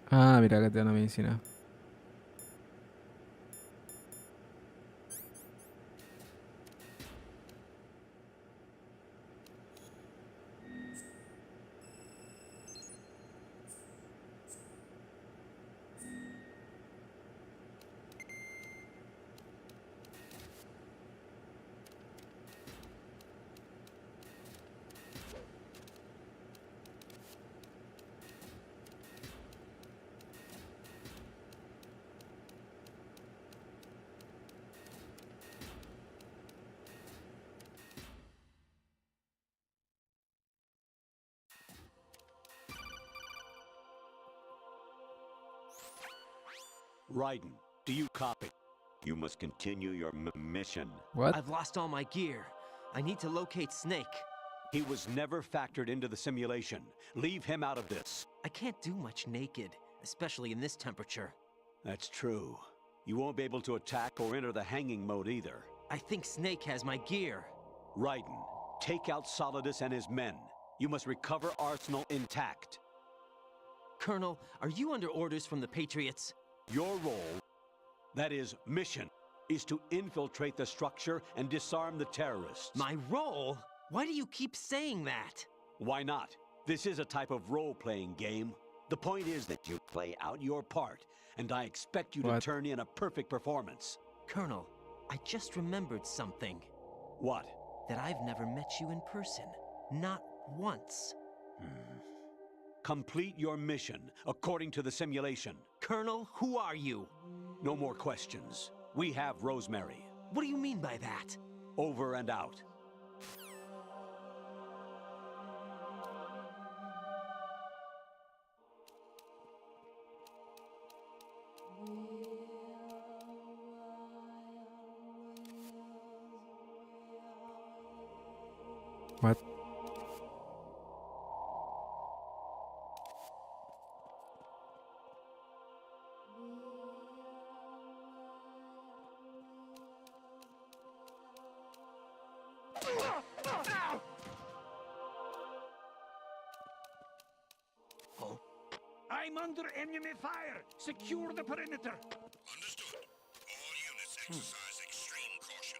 Ah, mira, que te dan la medicina. Raiden, do you copy? You must continue your mission. What? I've lost all my gear. I need to locate Snake. He was never factored into the simulation. Leave him out of this. I can't do much naked, especially in this temperature. That's true. You won't be able to attack or enter the hanging mode either. I think Snake has my gear. Raiden, take out Solidus and his men. You must recover Arsenal intact. Colonel, are you under orders from the Patriots? Your role, that is, mission, is to infiltrate the structure and disarm the terrorists. My role? Why do you keep saying that? Why not? This is a type of role-playing game. The point is that you play out your part, and I expect you to What? turn in a perfect performance. Colonel, I just remembered something. What? That I've never met you in person. Not once. Complete your mission, according to the simulation. Colonel, who are you? No more questions. We have Rosemary. What do you mean by that? Over and out. What? I'm under enemy fire. Secure the perimeter. Understood. All units exercise extreme caution.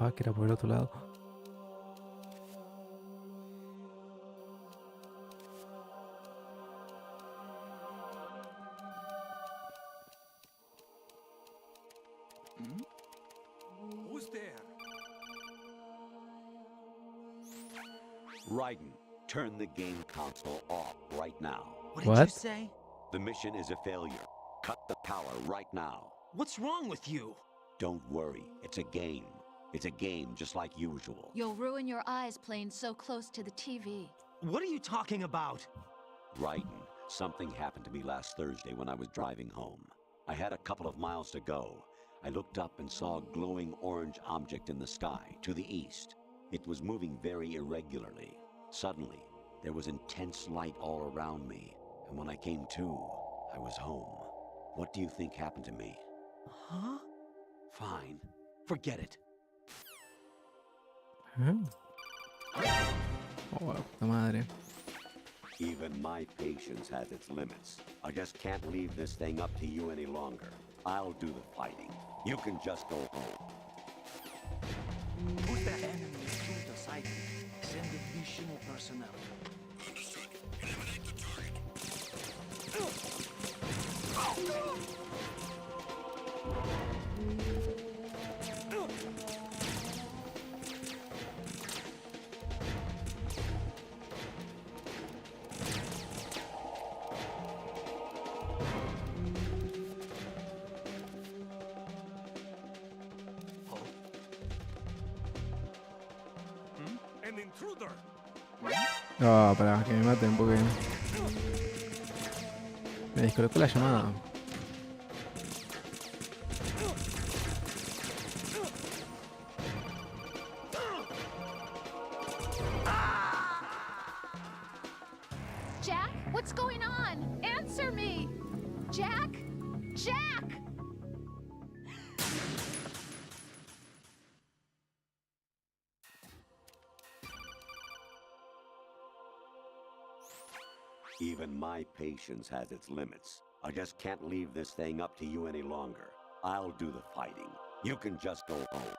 Ah, que era por el otro lado. Who's there? Raiden, turn the game console off right now. What did you What? say? The mission is a failure. Cut the power right now. What's wrong with you? Don't worry, it's a game. It's a game just like usual. You'll ruin your eyes playing so close to the TV. What are you talking about? Raiden, something happened to me last Thursday when I was driving home. I had a couple of miles to go. I looked up and saw a glowing orange object in the sky, to the east. It was moving very irregularly. Suddenly, there was intense light all around me, and when I came to, I was home. What do you think happened to me? Huh? Fine. Forget it. ¿Eh? Oh, la puta madre. Even my patience has its limits. I just can't leave this thing up to you any longer. I'll do the fighting. You can just go home. Who's that enemy intruder sighted? Send additional personnel. Understood. Eliminate the target. An intruder! Ah, para que me maten porque me desconectó la llamada. Jack, what's going on? Answer me! Jack? Jack! Even my patience has its limits. I just can't leave this thing up to you any longer. I'll do the fighting. You can just go home.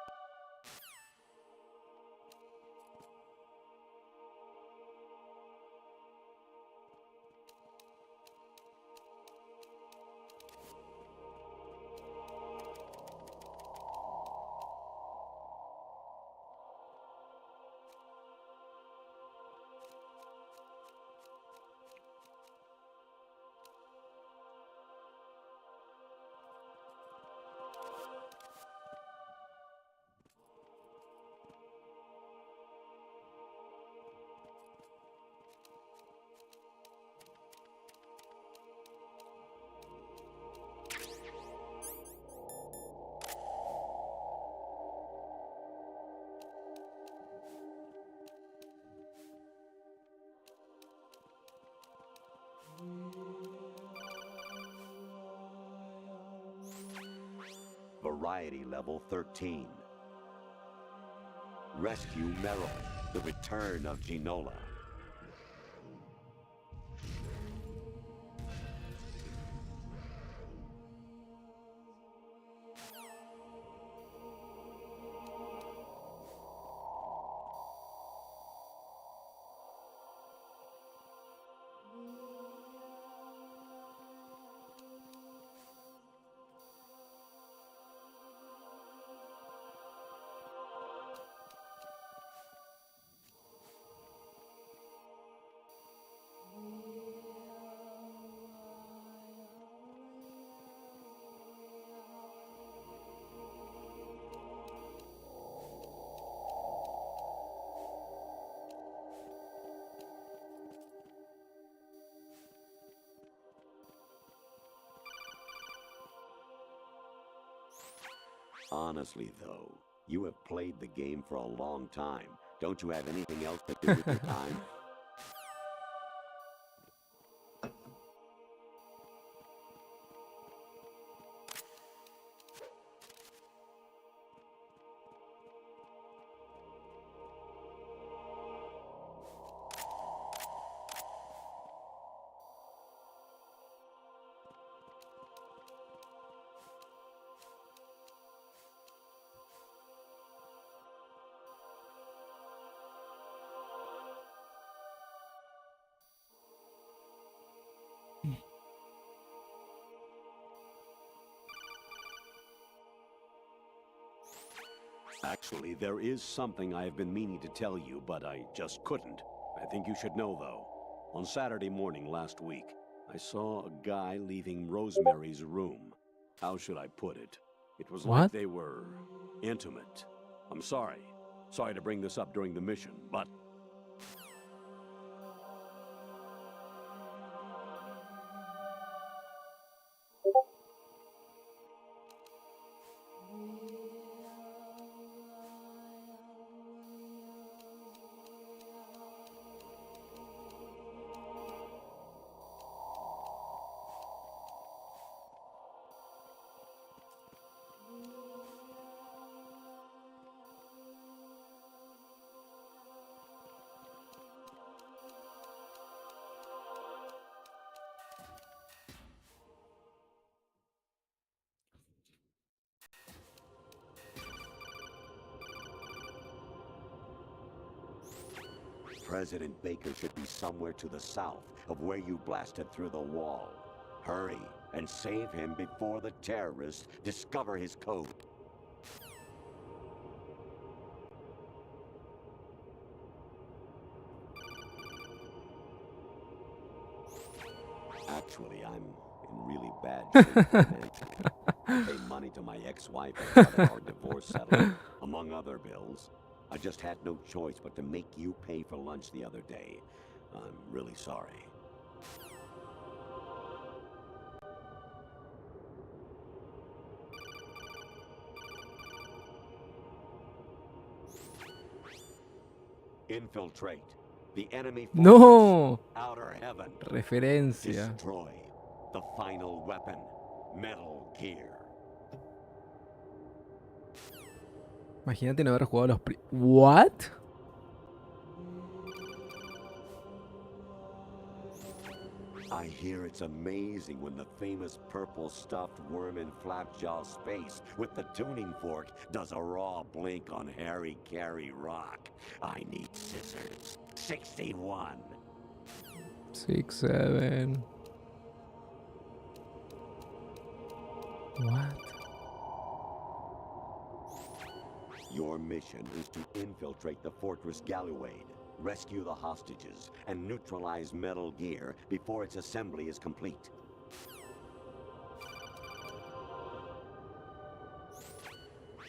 Variety level 13. Rescue Meryl, the return of Ginola. Honestly, though, you have played the game for a long time. Don't you have anything else to do with your time? Actually, there is something I have been meaning to tell you, but I just couldn't. I think you should know, though. On Saturday morning last week, I saw a guy leaving Rosemary's room. How should I put it? It was like What? they were intimate. I'm sorry. Sorry to bring this up during the mission, but President Baker should be somewhere to the south of where you blasted through the wall. Hurry and save him before the terrorists discover his code. Actually, I'm in really bad shape financially. I pay money to my ex-wife as part of our divorce settlement, among other bills. I just had no choice but to make you pay for lunch the other day. I'm really sorry. Infiltrate the enemy fortress, No. outer heaven. Referencia. Destroy the final weapon, Metal Gear. Imagínate no haber jugado los What? I hear it's amazing when the famous purple stuffed worm in Flapjaw Space with the tuning fork does a raw blink on Harry Carey Rock. I need scissors. 61. 6, 7. What? Your mission is to infiltrate the Fortress Galluade, rescue the hostages, and neutralize Metal Gear before its assembly is complete.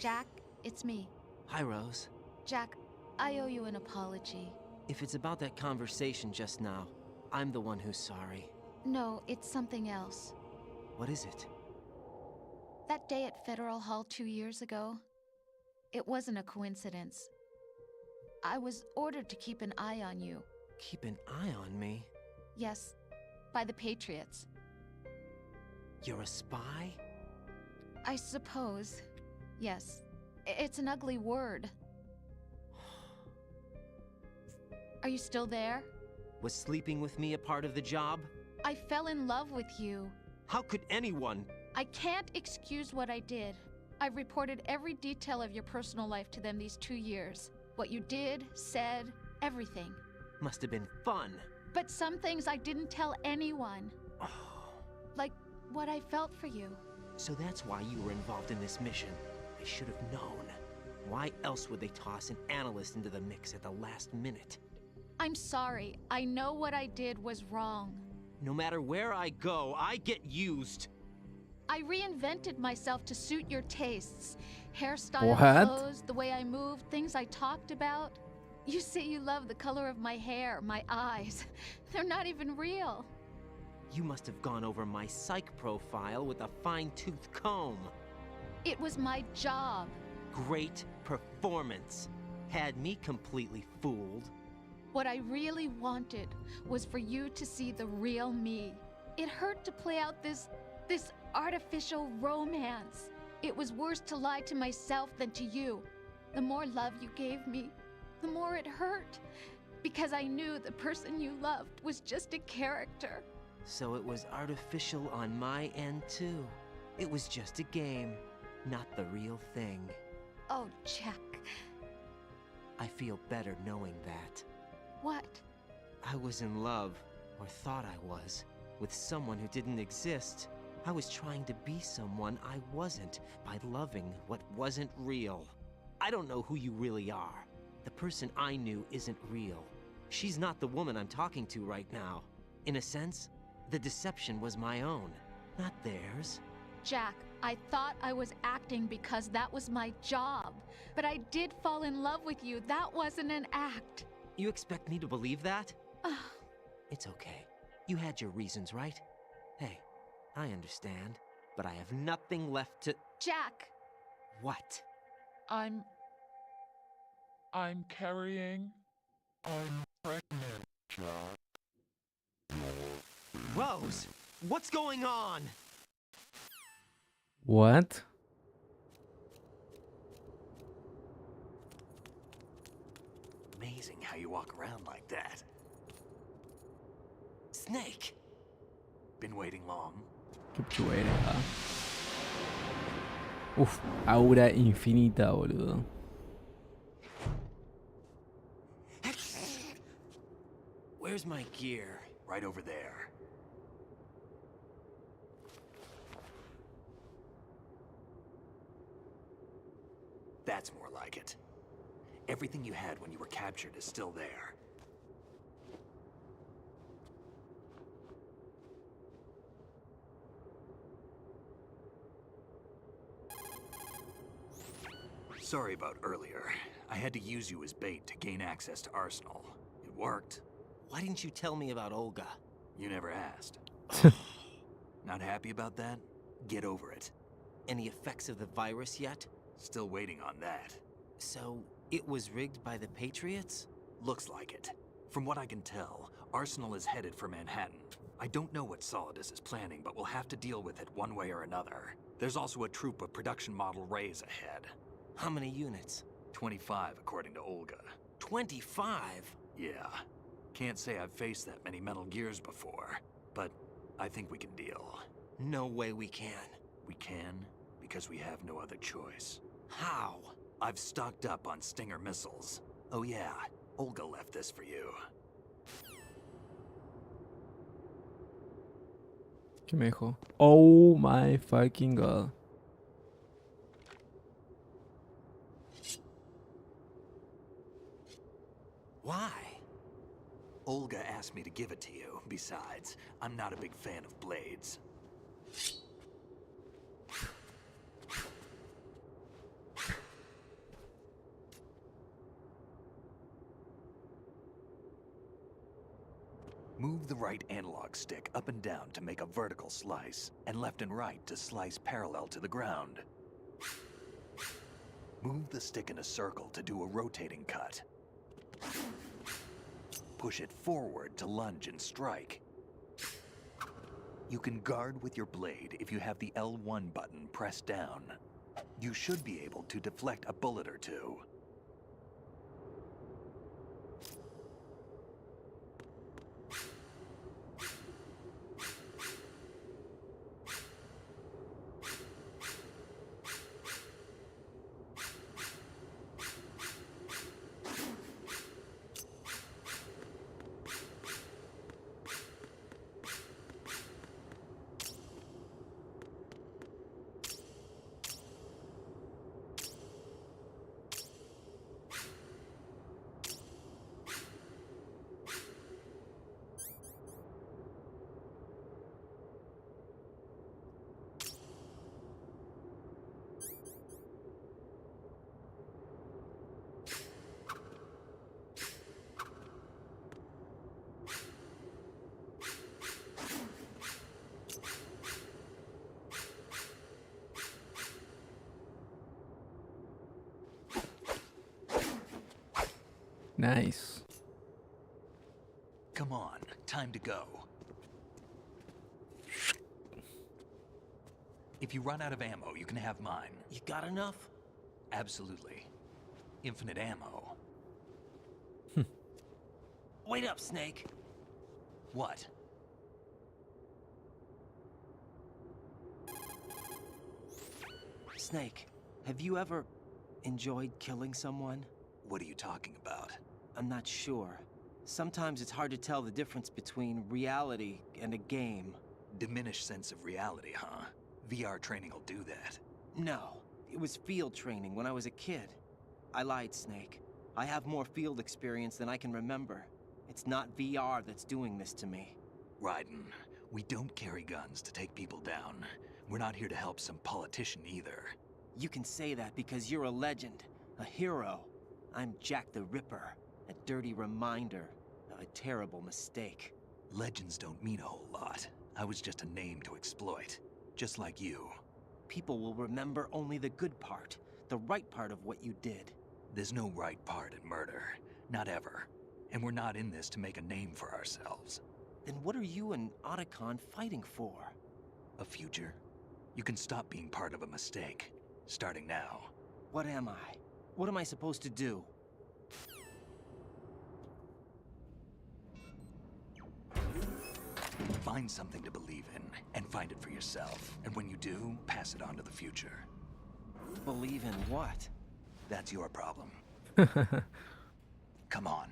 Jack, it's me. Hi, Rose. Jack, I owe you an apology. If it's about that conversation just now, I'm the one who's sorry. No, it's something else. What is it? That day at Federal Hall 2 years ago, it wasn't a coincidence. I was ordered to keep an eye on you. Keep an eye on me? Yes, by the Patriots. You're a spy? I suppose. Yes. It's an ugly word. Are you still there? Was sleeping with me a part of the job? I fell in love with you. How could anyone? I can't excuse what I did. I've reported every detail of your personal life to them these 2 years. What you did, said, everything. Must have been fun. But some things I didn't tell anyone. Like what I felt for you. So that's why you were involved in this mission. I should have known. Why else would they toss an analyst into the mix at the last minute? I'm sorry. I know what I did was wrong. No matter where I go, I get used. I reinvented myself to suit your tastes. Hairstyle, What? clothes, the way I moved, things I talked about. You say you love the color of my hair, my eyes. They're not even real. You must have gone over my psych profile with a fine-tooth comb. It was my job. Great performance. Had me completely fooled. What I really wanted was for you to see the real me. It hurt to play out this artificial romance. It was worse to lie to myself than to you. The more love you gave me, the more it hurt. Because I knew the person you loved was just a character. So it was artificial on my end too. It was just a game, not the real thing. Oh, Jack. I feel better knowing that. What? I was in love, or thought I was, with someone who didn't exist. I was trying to be someone I wasn't by loving what wasn't real. I don't know who you really are. The person I knew isn't real. She's not the woman I'm talking to right now. In a sense, the deception was my own, not theirs. Jack, I thought I was acting because that was my job. But I did fall in love with you. That wasn't an act. You expect me to believe that? Ugh. It's okay. You had your reasons, right? Hey, I understand, but I have nothing left to... Jack! What? I'm carrying. I'm pregnant, Jack. Rose! What's going on? What? Amazing how you walk around like that. Snake! Been waiting long? Keep waiting, Uf, aura infinita, boludo. Where's my gear? Right over there. That's more like it. Everything you had when you were captured is still there. Sorry about earlier. I had to use you as bait to gain access to Arsenal. It worked. Why didn't you tell me about Olga? You never asked. Not happy about that? Get over it. Any effects of the virus yet? Still waiting on that. So, it was rigged by the Patriots? Looks like it. From what I can tell, Arsenal is headed for Manhattan. I don't know what Solidus is planning, but we'll have to deal with it one way or another. There's also a troop of production model Rays ahead. How many units? 25, according to Olga. 25? Yeah. Can't say I've faced that many Metal Gears before, but I think we can deal. No way we can. We can, because we have no other choice. How? I've stocked up on Stinger missiles. Oh yeah, Olga left this for you. ¿Qué me dijo? Oh my fucking god. Why? Olga asked me to give it to you. Besides, I'm not a big fan of blades. Move the right analog stick up and down to make a vertical slice, and left and right to slice parallel to the ground. Move the stick in a circle to do a rotating cut. Push it forward to lunge and strike. You can guard with your blade if you have the L1 button pressed down. You should be able to deflect a bullet or two. Nice. Come on, time to go. If you run out of ammo, you can have mine. You got enough? Absolutely. Infinite ammo. Wait up, Snake. What? Snake, have you ever enjoyed killing someone? What are you talking about? I'm not sure. Sometimes it's hard to tell the difference between reality and a game. Diminished sense of reality, huh? VR training will do that. No, it was field training when I was a kid. I lied, Snake. I have more field experience than I can remember. It's not VR that's doing this to me. Raiden, we don't carry guns to take people down. We're not here to help some politician either. You can say that because you're a legend, a hero. I'm Jack the Ripper, a dirty reminder of a terrible mistake. Legends don't mean a whole lot. I was just a name to exploit, just like you. People will remember only the good part, the right part of what you did. There's no right part in murder. Not ever. And we're not in this to make a name for ourselves. Then what are you and Otacon fighting for? A future? You can stop being part of a mistake, starting now. What am I? What am I supposed to do? Find something to believe in, and find it for yourself. And when you do, pass it on to the future. Believe in what? That's your problem. Come on.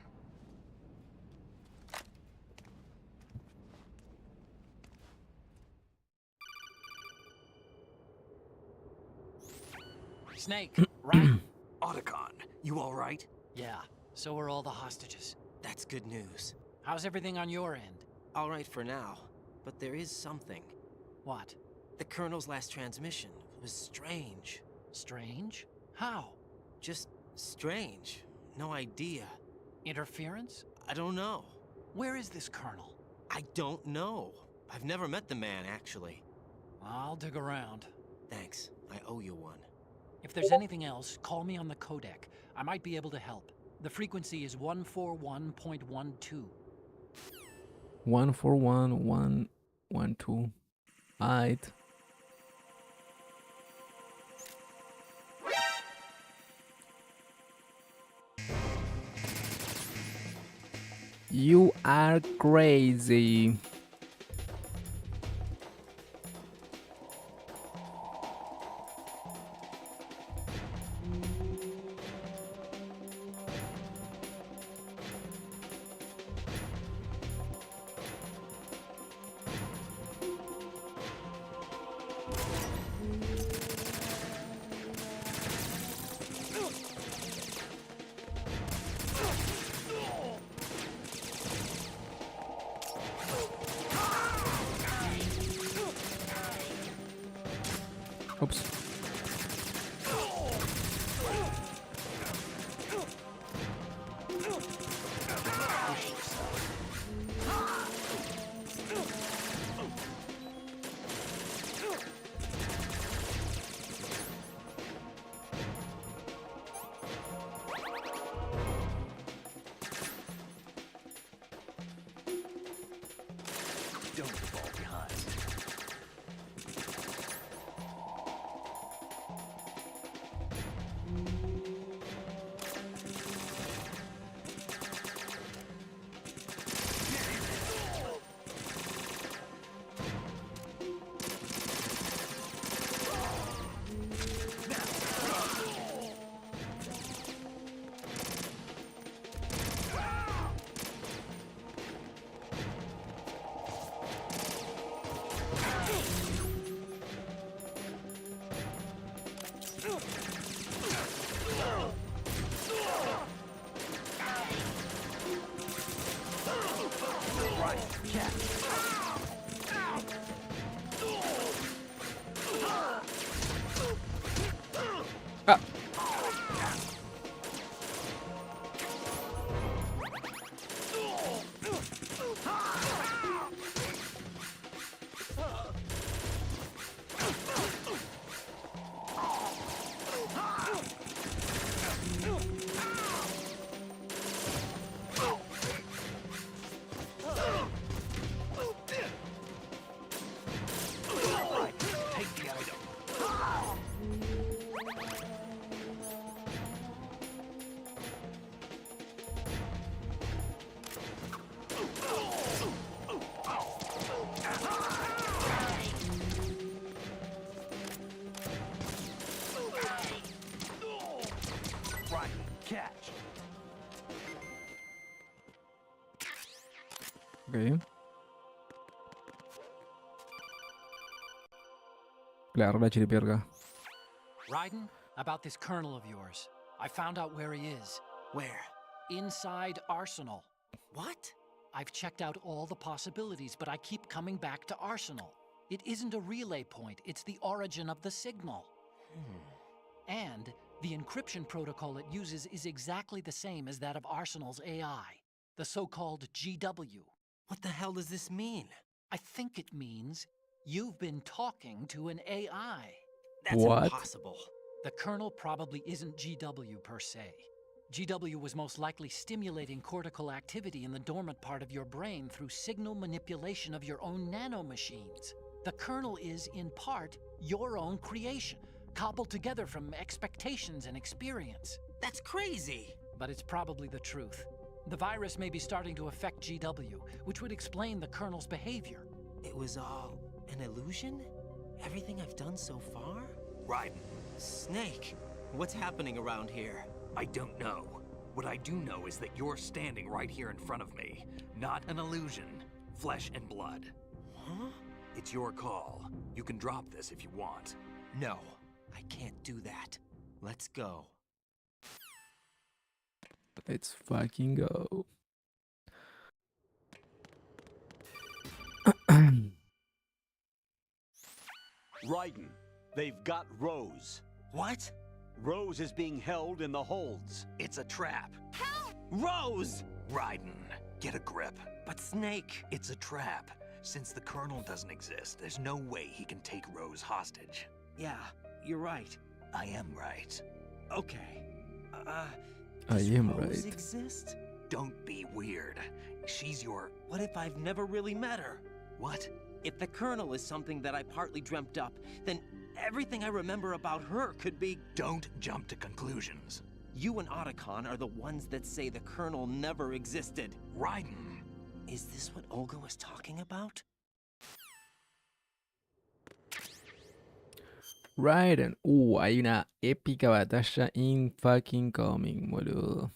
Snake, right? Otacon, you all right? Yeah, so are all the hostages. That's good news. How's everything on your end? All right for now, but there is something. What? The Colonel's last transmission was strange. Strange? How? Just strange. No idea. Interference? I don't know. Where is this Colonel? I don't know. I've never met the man, actually. I'll dig around. Thanks. I owe you one. If there's anything else, call me on the codec. I might be able to help. The frequency is 141.12. 141.112. Aight. You are crazy. Oops. Don't fall behind. Ah. Take the item. Right, catch. Ok. Le agarró la chiripiorca. Raiden, about this Colonel of yours. I found out where he is. Where? Inside Arsenal. What? I've checked out all the possibilities, but I keep coming back to Arsenal. It isn't a relay point, it's the origin of the signal. And the encryption protocol it uses is exactly the same as that of Arsenal's AI, the so-called GW. What the hell does this mean? I think it means you've been talking to an AI. That's What? impossible. The kernel probably isn't GW per se. GW was most likely stimulating cortical activity in the dormant part of your brain through signal manipulation of your own nanomachines. The kernel is, in part, your own creation, cobbled together from expectations and experience. That's crazy. But it's probably the truth. The virus may be starting to affect GW, which would explain the kernel's behavior. It was all an illusion? Everything I've done so far? Raiden, Snake, what's happening around here? I don't know. What I do know is that you're standing right here in front of me. Not an illusion. Flesh and blood. Huh? It's your call. You can drop this if you want. No, I can't do that. Let's go. Let's fucking go. Raiden, they've got Rose. What? Rose is being held in the holds. It's a trap. Rose! Raiden, get a grip. But Snake... It's a trap. Since the Colonel doesn't exist, there's no way he can take Rose hostage. Yeah, you're right. I am right. Okay. I Does am Rose right. exist? Don't be weird. She's your... What if I've never really met her? What? If the Colonel is something that I partly dreamt up, then everything I remember about her could be... Don't jump to conclusions. You and Otacon are the ones that say the Colonel never existed. Raiden. Is this what Olga was talking about? Raiden. Hay una épica batalla in fucking coming, boludo.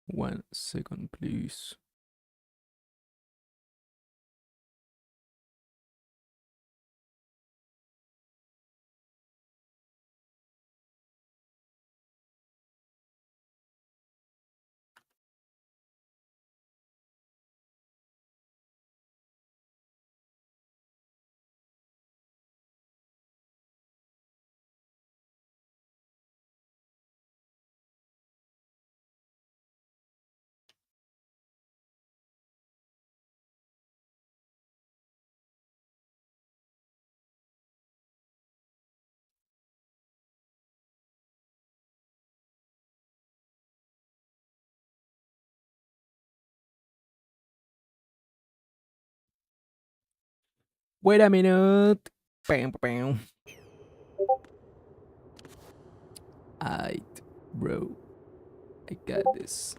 One second, please. Wait a minute. Bam, bam. Aight, bro. I got this.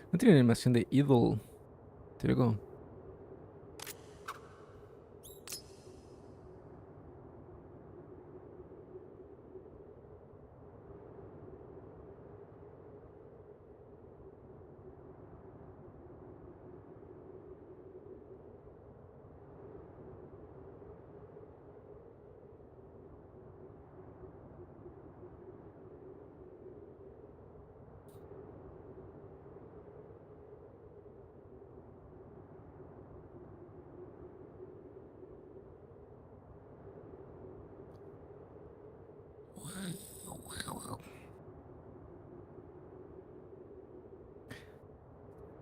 No tiene animación de Idol. Te loco.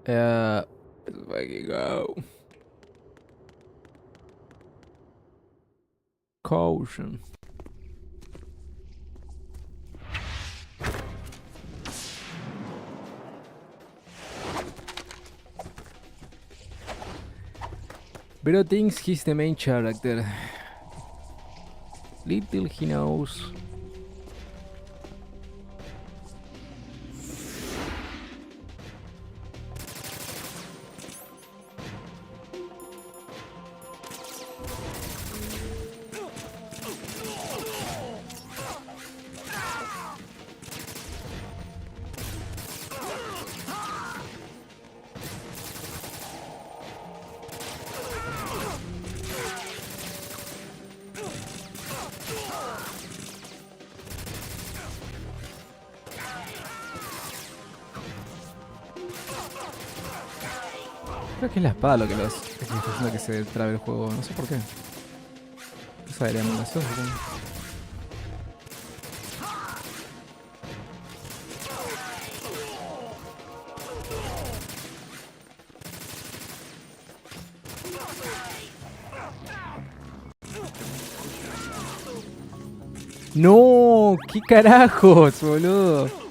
Let's fucking go. Caution. Bro thinks he's the main character. Little he knows. Creo que es la espada lo que los que está haciendo que se trabe el juego, no sé por qué. Esa de la animación, supongo. No, qué carajos, boludo.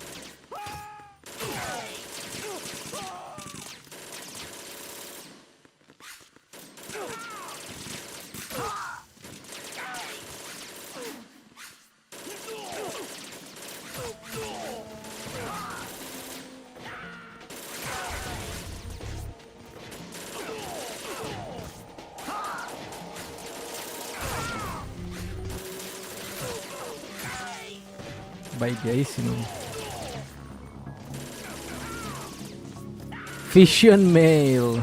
Baiteadísimo. Fission Mail.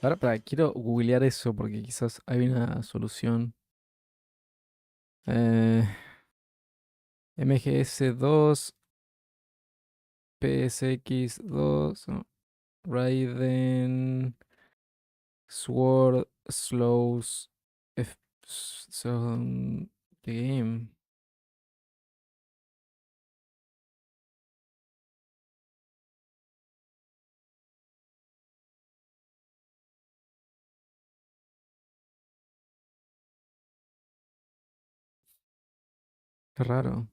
Ahora, quiero googlear eso porque quizás hay una solución. MGS2, PSX2, no, Raiden, Sword, Slows, son the game. Qué raro.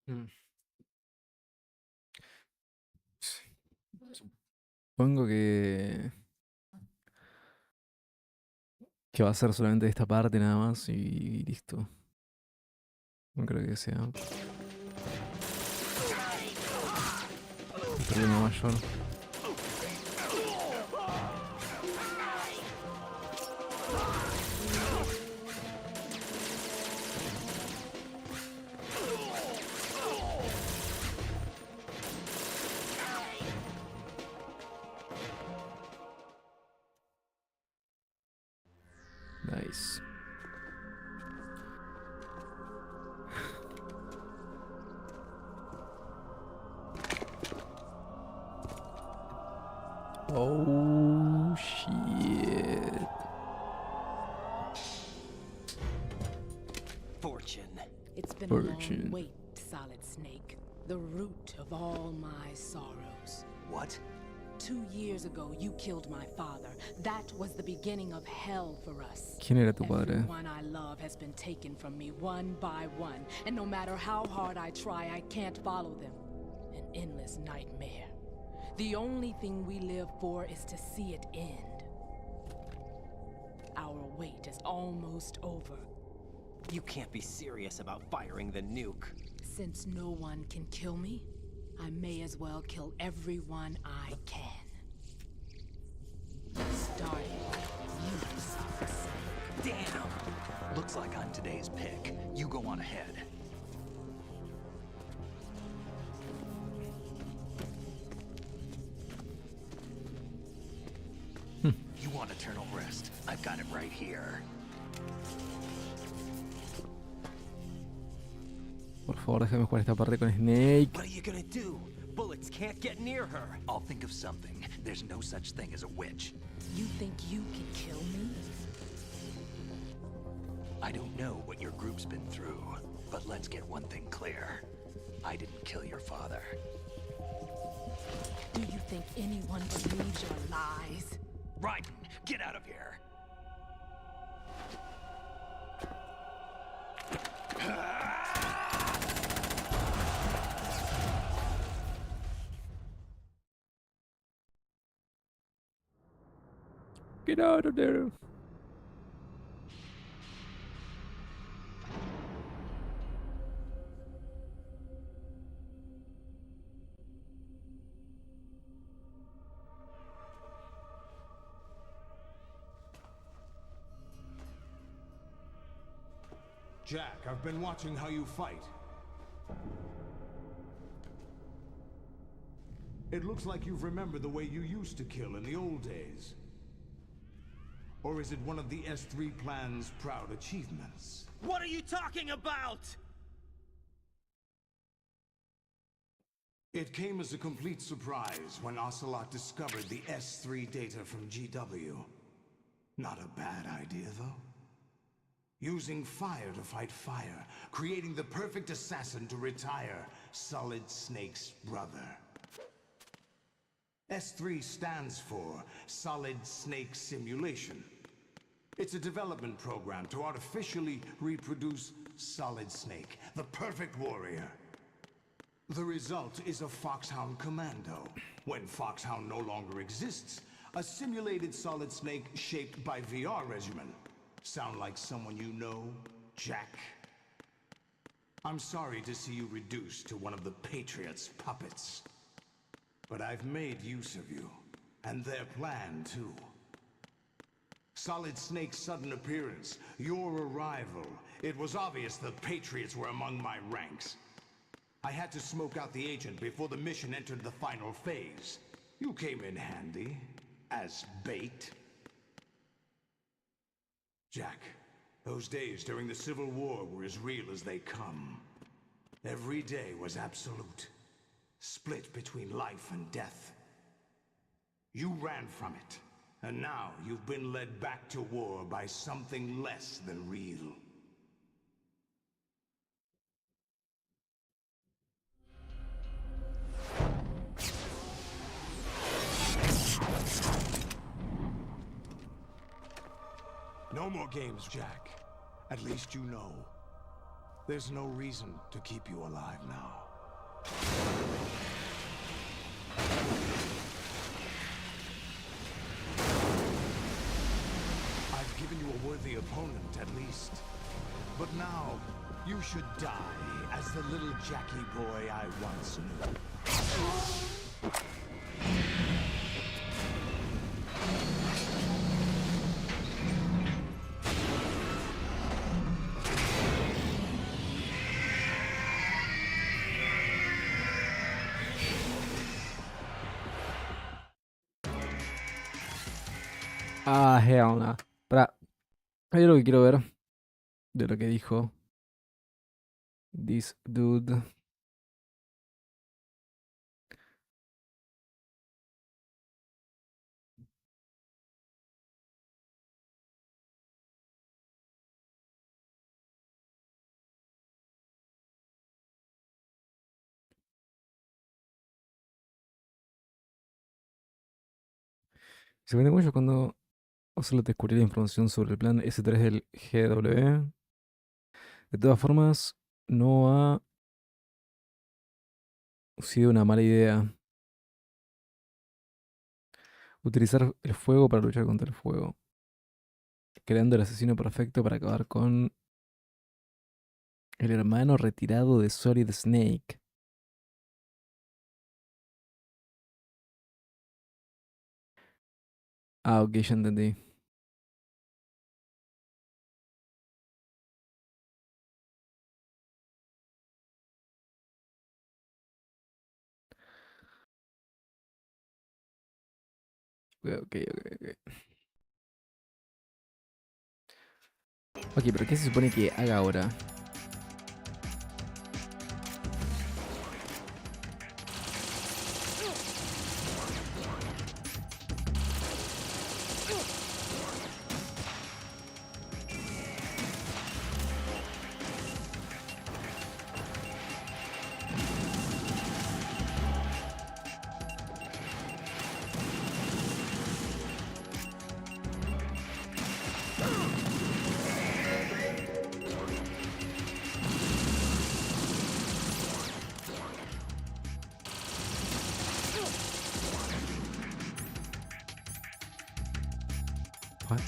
Mm. Supongo que va a ser solamente esta parte nada más y listo. No creo que sea un problema mayor. Nice. Oh shit. Fortune. It's been Fortune. a long wait, Solid Snake. The root of all my sorrows. What? 2 years ago, you killed my father. That was the beginning of hell for us. ¿Quién era tu padre? Everyone I love has been taken from me one by one, and no matter how hard I try, I can't follow them. An endless nightmare. The only thing we live for is to see it end. Our wait is almost over. You can't be serious about firing the nuke. Since no one can kill me, I may as well kill everyone I can. Starting with you, Solid Snake. Damn! Looks like I'm today's pick. You go on ahead. You want eternal rest? I've got it right here. Por favor, déjame jugar esta parte con Snake. What are you gonna do? Bullets can't get near her. I'll think of something. There's no such thing as a witch. You think you can kill me? I don't know what your group's been through, but let's get one thing clear. I didn't kill your father. Do you think anyone believes your lies? Raiden, get out of here! Get out of there. Jack, I've been watching how you fight. It looks like you've remembered the way you used to kill in the old days. Or is it one of the S3 plan's proud achievements? What are you talking about? It came as a complete surprise when Ocelot discovered the S3 data from GW. Not a bad idea, though. Using fire to fight fire, creating the perfect assassin to retire Solid Snake's brother. S3 stands for Solid Snake Simulation. It's a development program to artificially reproduce Solid Snake, the perfect warrior. The result is a Foxhound Commando. When Foxhound no longer exists, a simulated Solid Snake shaped by VR regimen. Sound like someone you know, Jack? I'm sorry to see you reduced to one of the Patriots' puppets. But I've made use of you, and their plan too. Solid Snake's sudden appearance, your arrival, it was obvious the Patriots were among my ranks. I had to smoke out the agent before the mission entered the final phase. You came in handy, as bait. Jack, those days during the Civil War were as real as they come. Every day was absolute, split between life and death. You ran from it, and now you've been led back to war by something less than real. No more games, Jack. At least you know. There's no reason to keep you alive now. I've given you a worthy opponent, at least. But now, you should die as the little Jackie boy I once knew. Ah, hell no. Pará. Hay algo que quiero ver de lo que dijo this dude. Se cuenta mucho cuando Ocelot descubrió la información sobre el plan S3 del GW. De todas formas, no ha sido una mala idea Utilizar el fuego para luchar contra el fuego. Creando el asesino perfecto para acabar con el hermano retirado de Solid Snake. Ah, ok, ya entendí. Ok. Ok, pero ¿qué se supone que haga ahora? What?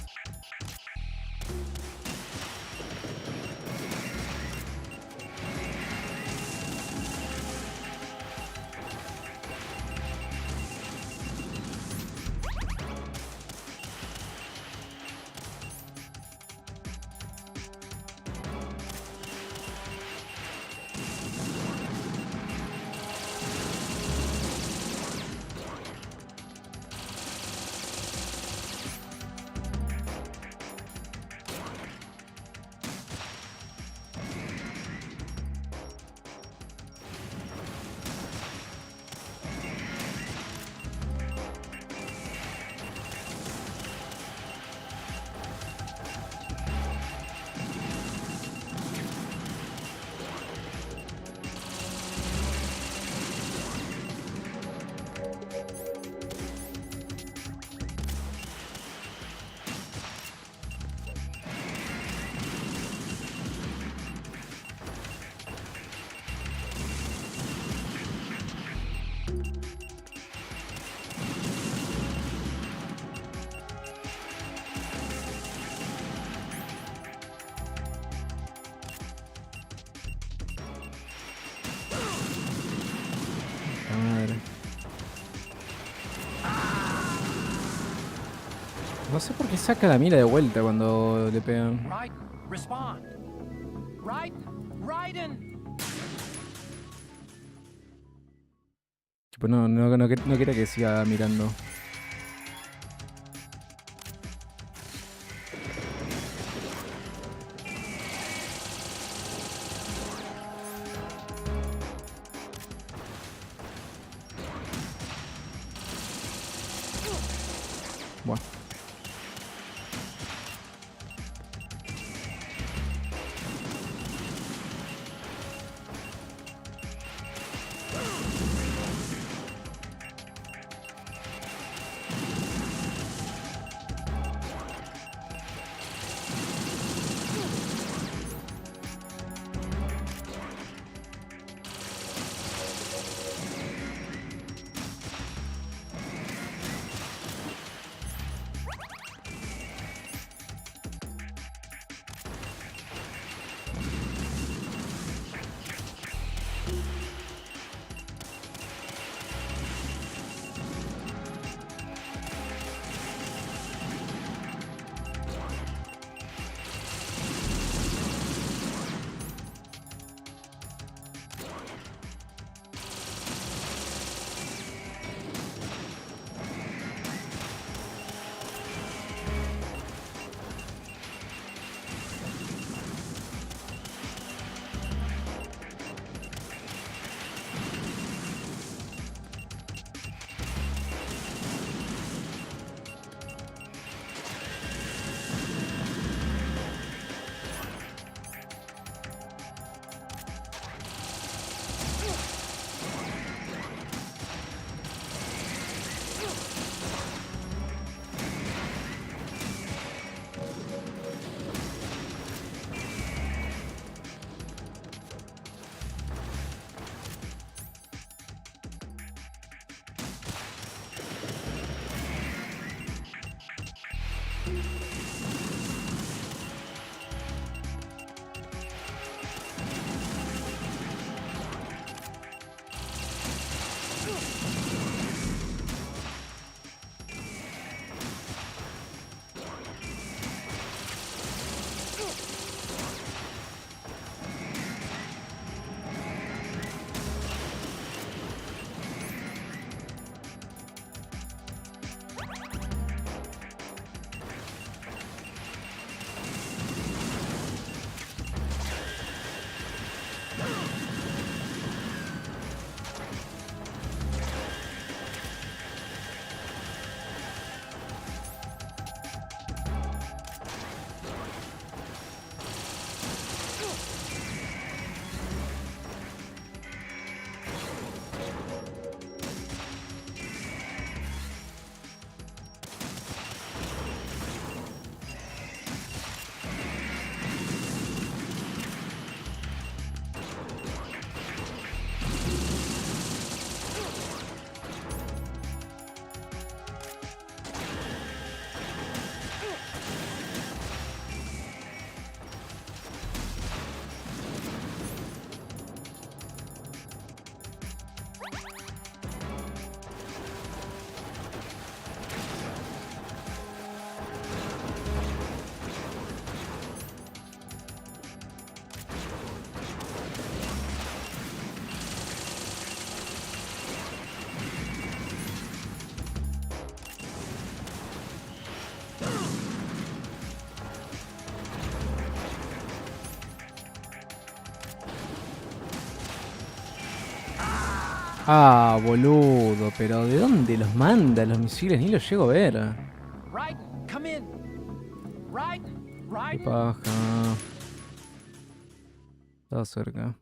Madre. No sé por qué saca la mira de vuelta cuando le pegan. Raiden, respond. Raiden! Tipo, no quería que siga mirando. Bueno. Ah, boludo, pero ¿de dónde los manda los misiles? Ni los llego a ver. Raiden, come in. Raiden, Qué Raiden. paja. Estaba cerca.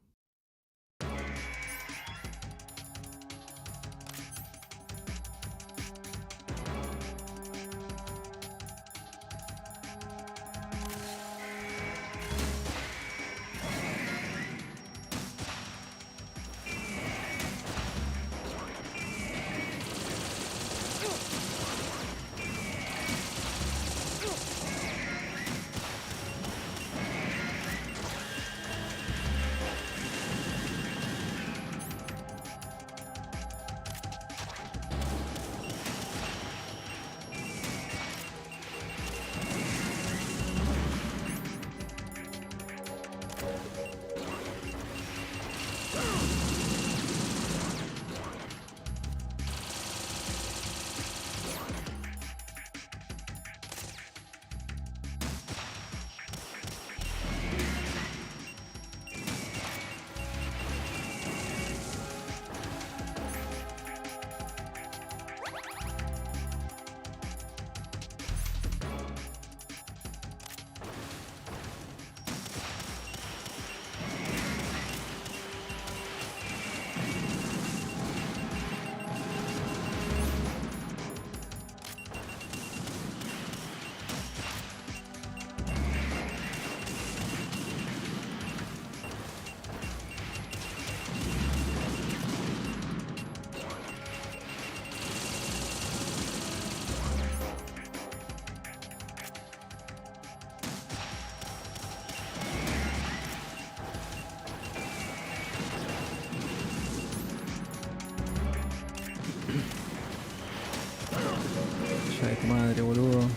Ya de tu madre, boludo.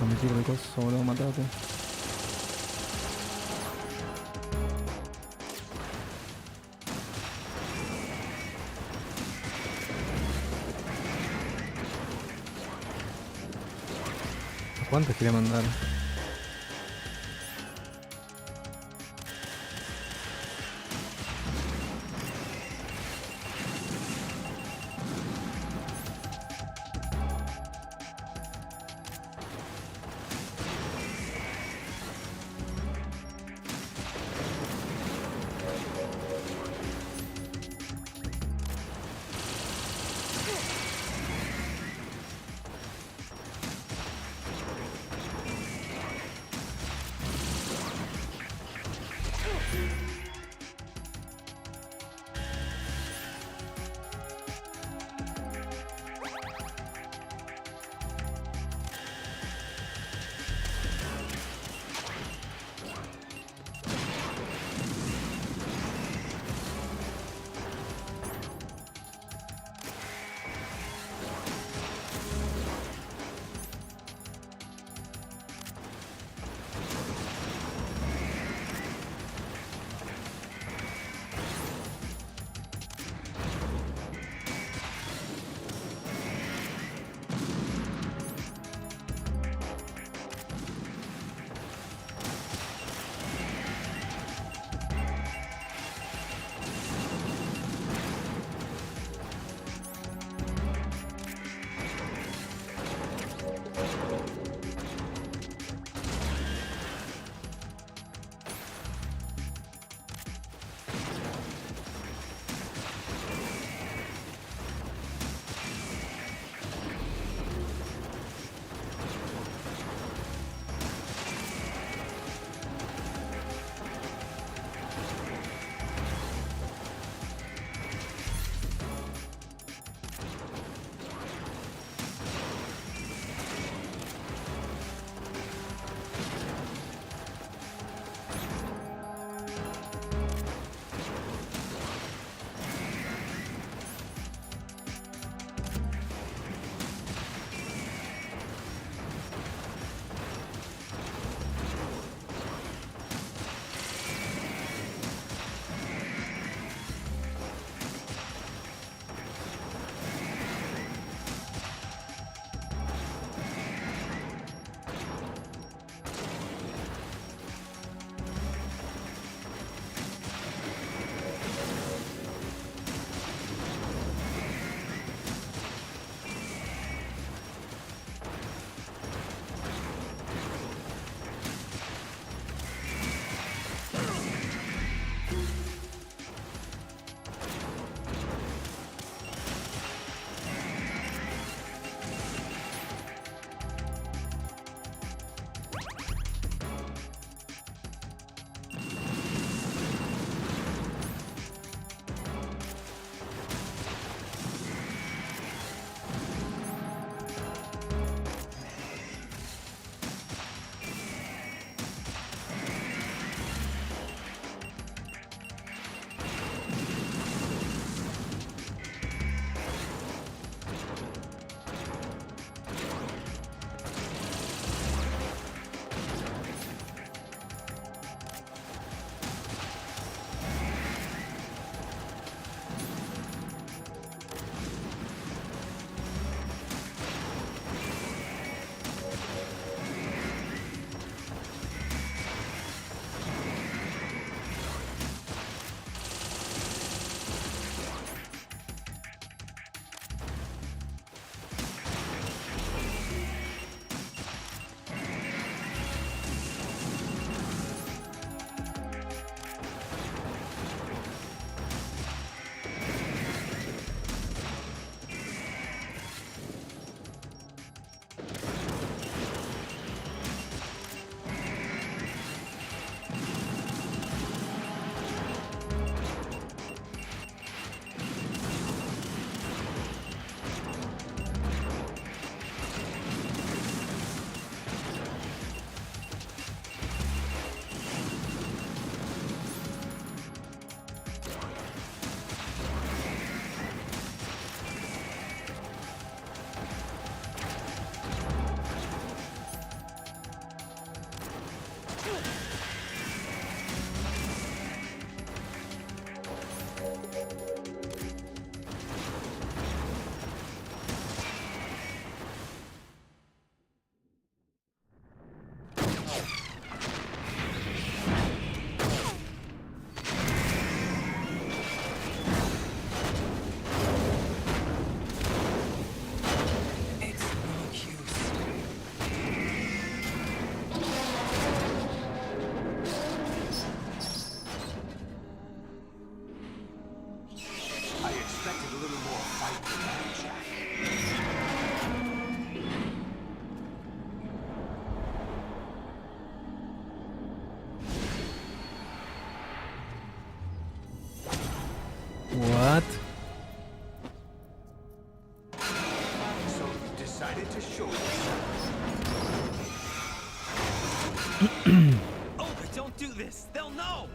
Me tiro de cosas, boludo, matate. ¿Cuántos quería mandar? What? So you decided to show Olga, don't do this! They'll know!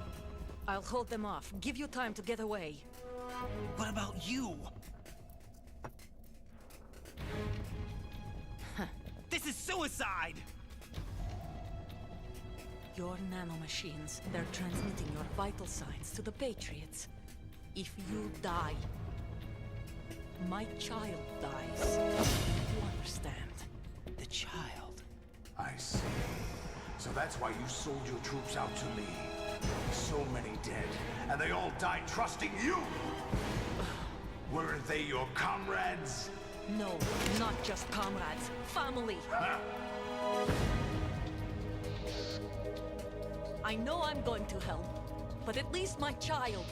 I'll hold them off. Give you time to get away. What about you? This is suicide! Your nanomachines, they're transmitting your vital signs to the Patriots. If you die, my child dies. You understand? The child. I see. So that's why you sold your troops out to me. So many dead, and they all died trusting you! Weren't they your comrades? No, not just comrades. Family. Huh? I know I'm going to hell, but at least my child.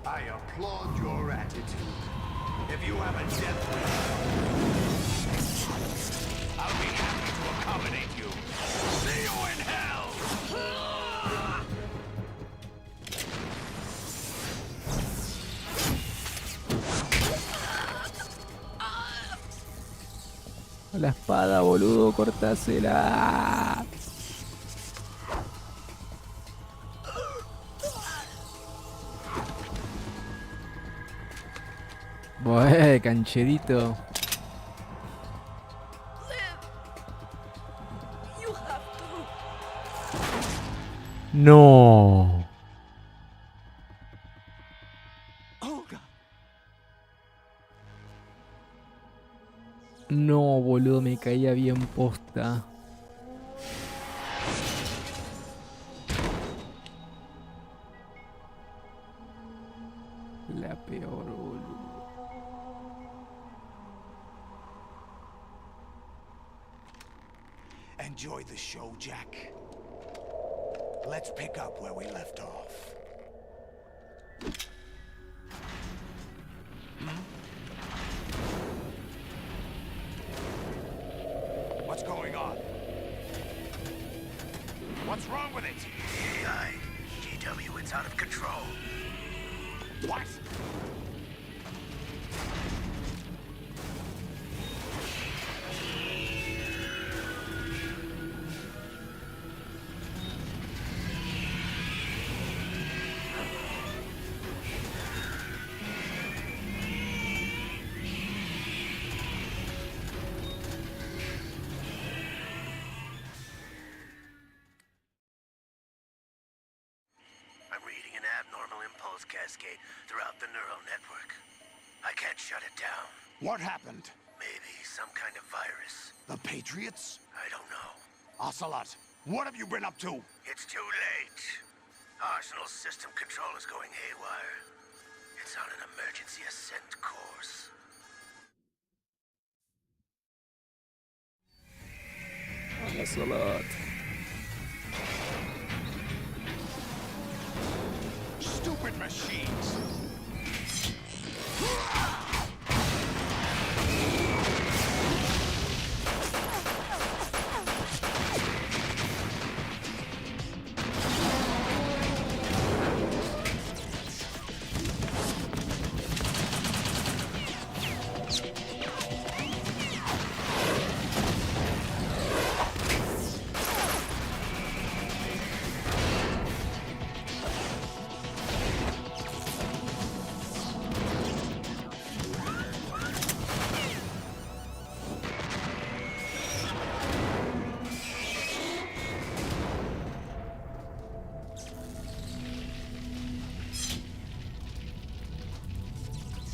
I applaud your attitude. If you have a death wish, I'll be happy to accommodate you. See you in hell! La espada, boludo, cortásela. Cancherito. You have to. No. Olga! No, boludo, me caía bien posta. La peor, boludo. Enjoy the show, Jack. Let's pick up where we left off. What's going on? What's wrong with it? AI, GW, it's out of control. What? I'm reading an abnormal impulse cascade throughout the neural network. I can't shut it down. What happened? Maybe some kind of virus. The Patriots? I don't know. Ocelot, what have you been up to? It's too late. Arsenal's system control is going haywire. It's on an emergency ascent course. Ocelot. Stupid machines!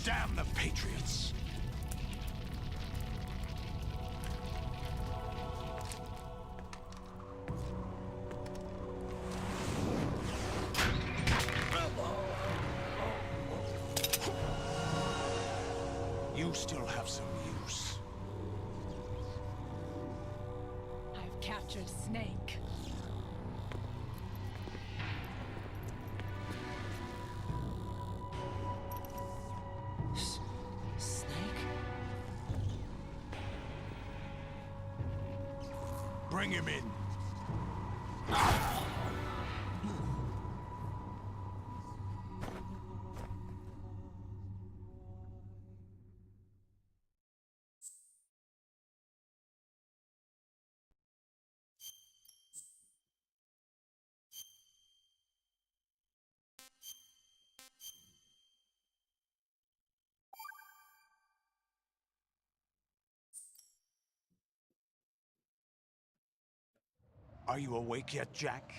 Damn the Patriots! You still have some use. I've captured Snake. Snake? Bring him in. Are you awake yet, Jack?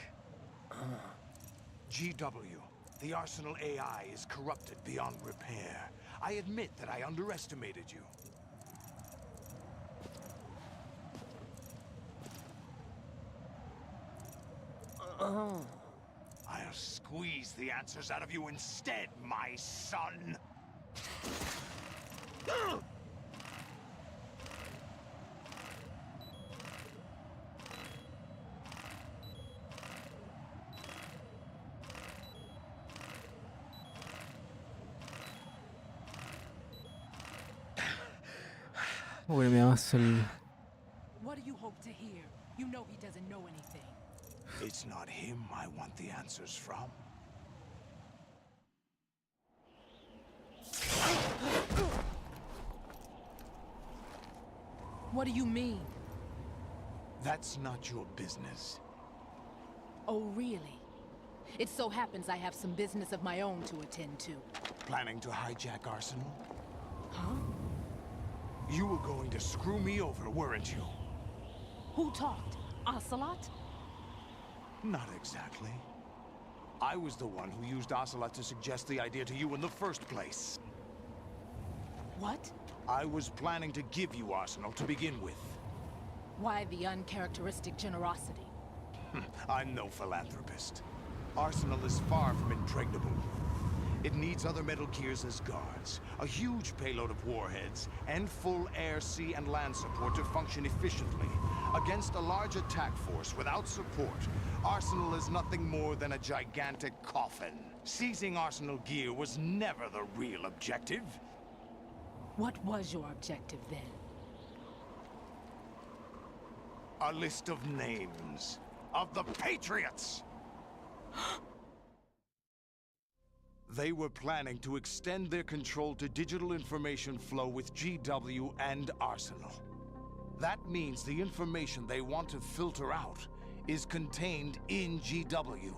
GW, the Arsenal AI is corrupted beyond repair. I admit that I underestimated you. I'll squeeze the answers out of you instead, my son! Bueno, me llamas el... What do you hope to hear? You know he doesn't know anything. It's not him I want the answers from. What do you mean? That's not your business. Oh, really? It so happens I have some business of my own to attend to. Planning to hijack Arsenal? Huh? You were going to screw me over, weren't you? Who talked? Ocelot? Not exactly. I was the one who used Ocelot to suggest the idea to you in the first place. What? I was planning to give you Arsenal to begin with. Why the uncharacteristic generosity? I'm no philanthropist. Arsenal is far from impregnable. It needs other Metal Gears as guards, a huge payload of warheads, and full air, sea, and land support to function efficiently. Against a large attack force without support, Arsenal is nothing more than a gigantic coffin. Seizing Arsenal gear was never the real objective. What was your objective then? A list of names of the Patriots! They were planning to extend their control to digital information flow with GW and Arsenal. That means the information they want to filter out is contained in GW,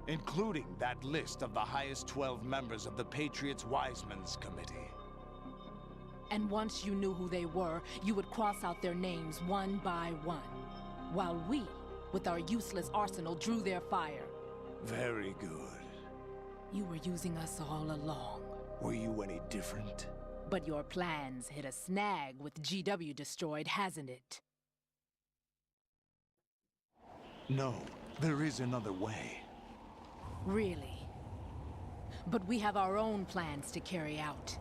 including that list of the highest 12 members of the Patriots Wiseman's Committee. And once you knew who they were, you would cross out their names one by one, while we, with our useless arsenal, drew their fire. Very good. You were using us all along. Were you any different? But your plans hit a snag with GW destroyed, hasn't it? No, there is another way. Really? But we have our own plans to carry out.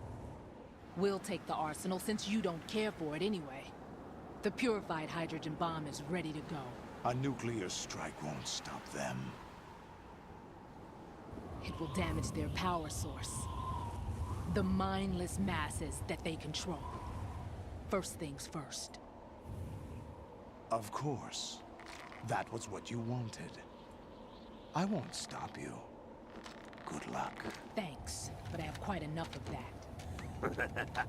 We'll take the arsenal since you don't care for it anyway. The purified hydrogen bomb is ready to go. A nuclear strike won't stop them. It will damage their power source. The mindless masses that they control. First things first. Of course. That was what you wanted. I won't stop you. Good luck. Thanks, but I have quite enough of that.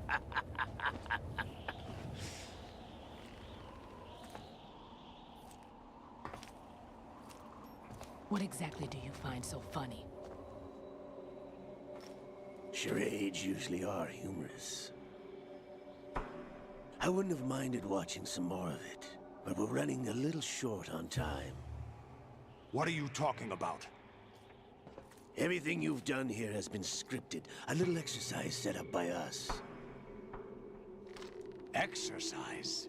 What exactly do you find so funny? Charades usually are humorous. I wouldn't have minded watching some more of it, but we're running a little short on time. What are you talking about? Everything you've done here has been scripted. A little exercise set up by us. Exercise?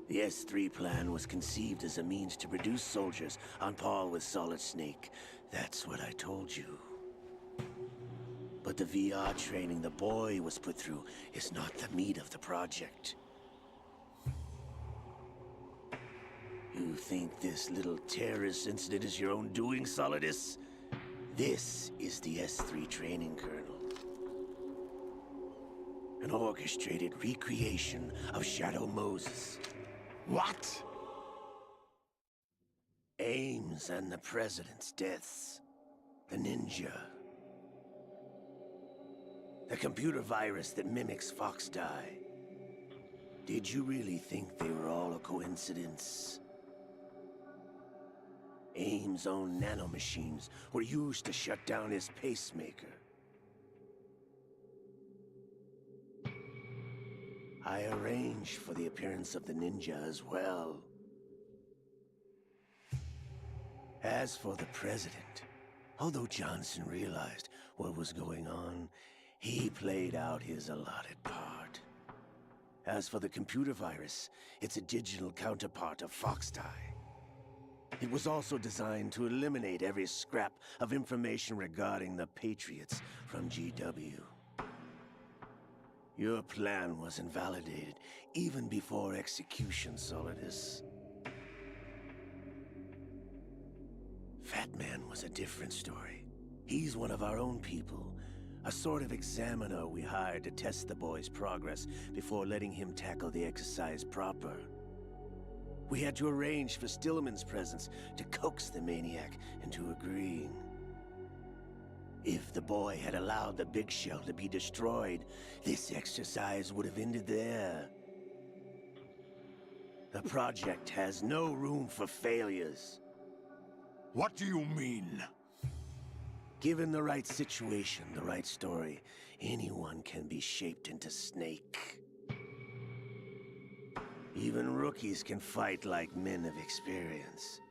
The S3 plan was conceived as a means to produce soldiers on par with Solid Snake. That's what I told you. But the VR training the boy was put through is not the meat of the project. You think this little terrorist incident is your own doing, Solidus? This is the S3 training kernel. An orchestrated recreation of Shadow Moses. What? Ames and the President's deaths. The Ninja. The computer virus that mimics Foxdie. Did you really think they were all a coincidence? Ames' own nanomachines were used to shut down his pacemaker. I arranged for the appearance of the Ninja as well. As for the president, although Johnson realized what was going on, he played out his allotted part. As for the computer virus, it's a digital counterpart of Foxdie. It was also designed to eliminate every scrap of information regarding the Patriots from GW. Your plan was invalidated even before execution, Solidus. Fat Man was a different story. He's one of our own people, a sort of examiner we hired to test the boy's progress before letting him tackle the exercise proper. We had to arrange for Stillman's presence to coax the maniac into agreeing. If the boy had allowed the big shell to be destroyed, this exercise would have ended there. The project has no room for failures. What do you mean? Given the right situation, the right story, anyone can be shaped into Snake. Even rookies can fight like men of experience.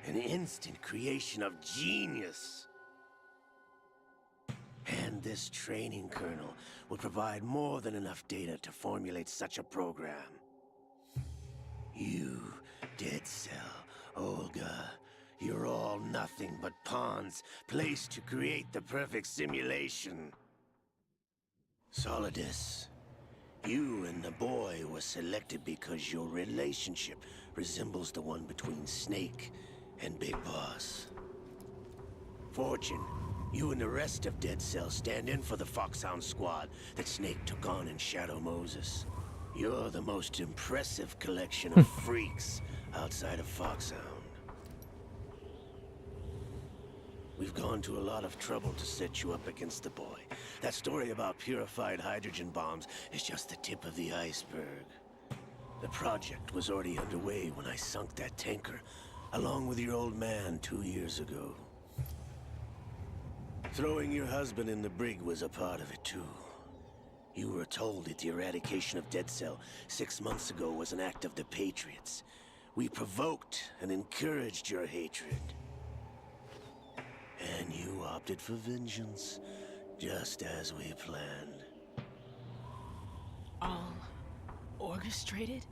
An instant creation of genius. And this training kernel will provide more than enough data to formulate such a program. You, Dead Cell, Olga, you're all nothing but pawns placed to create the perfect simulation. Solidus, you and the boy were selected because your relationship resembles the one between Snake and Big Boss. Fortune, you and the rest of Dead Cell stand in for the Foxhound squad that Snake took on in Shadow Moses. You're the most impressive collection of freaks outside of Foxhound. We've gone to a lot of trouble to set you up against the boy. That story about purified hydrogen bombs is just the tip of the iceberg. The project was already underway when I sunk that tanker, along with your old man 2 years ago. Throwing your husband in the brig was a part of it too. You were told that the eradication of Dead Cell 6 months ago was an act of the Patriots. We provoked and encouraged your hatred. And you opted for vengeance, just as we planned. All orchestrated?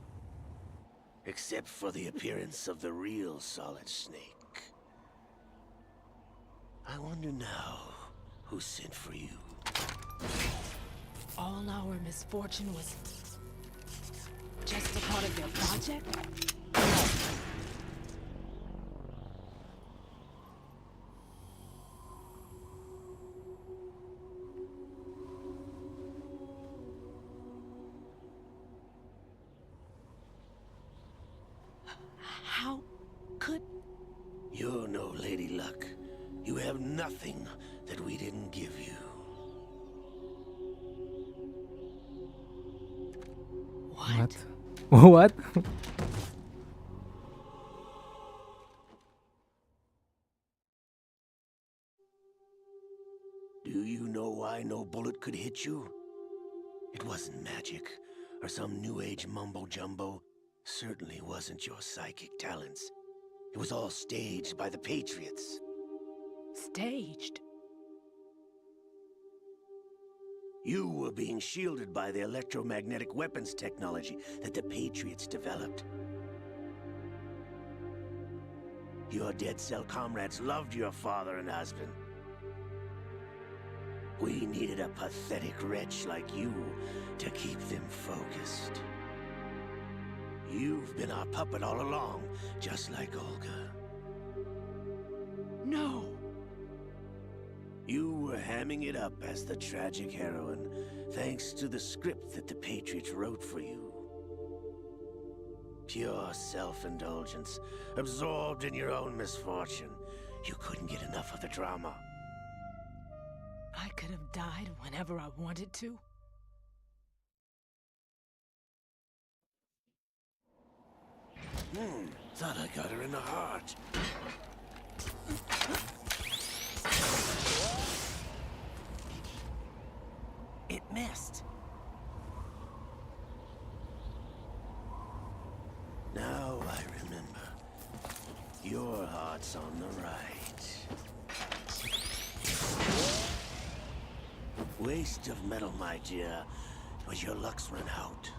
Except for the appearance of the real Solid Snake. I wonder now who sent for you. All our misfortune was just a part of their project? How could... You're no Lady Luck. You have nothing that we didn't give you. What? What? Do you know why no bullet could hit you? It wasn't magic, or some new age mumbo-jumbo. Certainly wasn't your psychic talents. It was all staged by the Patriots. Staged? You were being shielded by the electromagnetic weapons technology that the Patriots developed. Your Dead Cell comrades loved your father and husband. We needed a pathetic wretch like you to keep them focused. You've been our puppet all along, just like Olga. No! You were hamming it up as the tragic heroine, thanks to the script that the Patriots wrote for you. Pure self-indulgence, absorbed in your own misfortune. You couldn't get enough of the drama. I could have died whenever I wanted to. Thought I got her in the heart. It missed. Now I remember. Your heart's on the right. Waste of metal, my dear, but your luck's run out.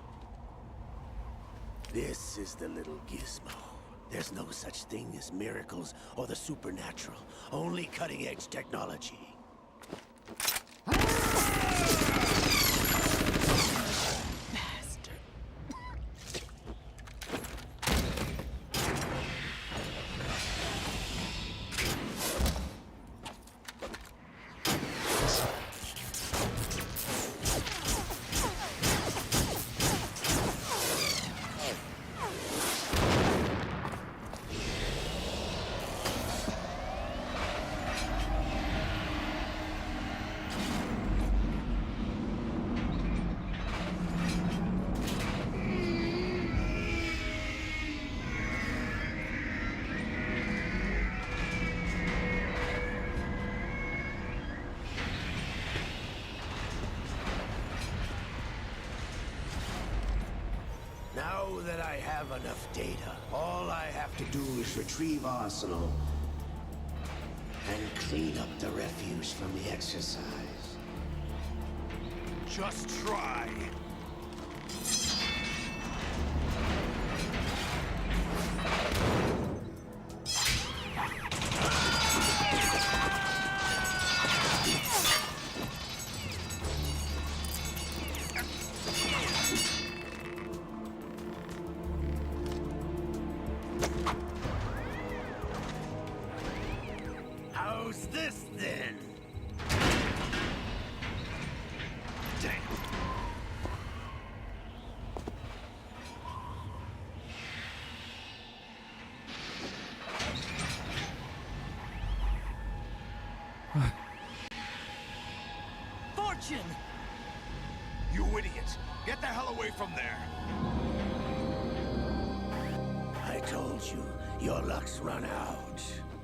This is the little gizmo. There's no such thing as miracles or the supernatural, only cutting-edge technology. Now that I have enough data, all I have to do is retrieve Arsenal and clean up the refuse from the exercise. Just try. How's this then? Damn. Fortune! You idiot! Get the hell away from there! I told you, your luck's run out.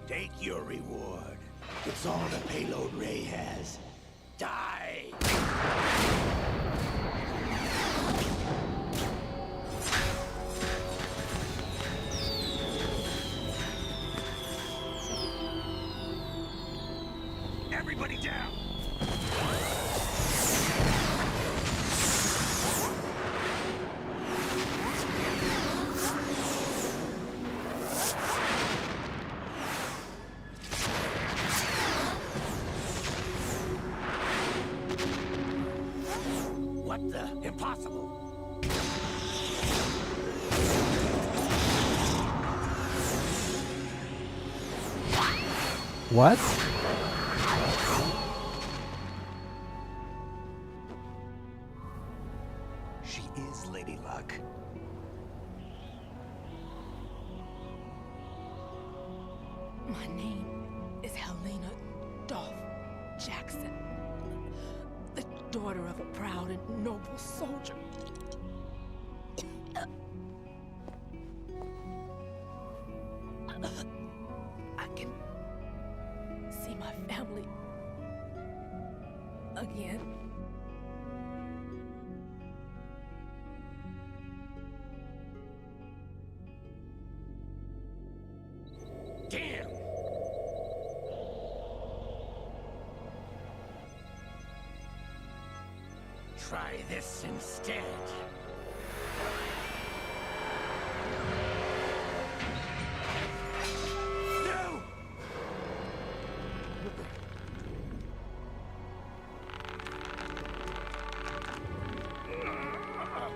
Take your reward. It's all the payload Ray has. Die! Everybody down! What the? Impossible! What? She is Lady Luck. My name is Helena Dolph Jackson, the daughter of a proud and noble soldier. I can see my family again. Damn! Try this instead. No!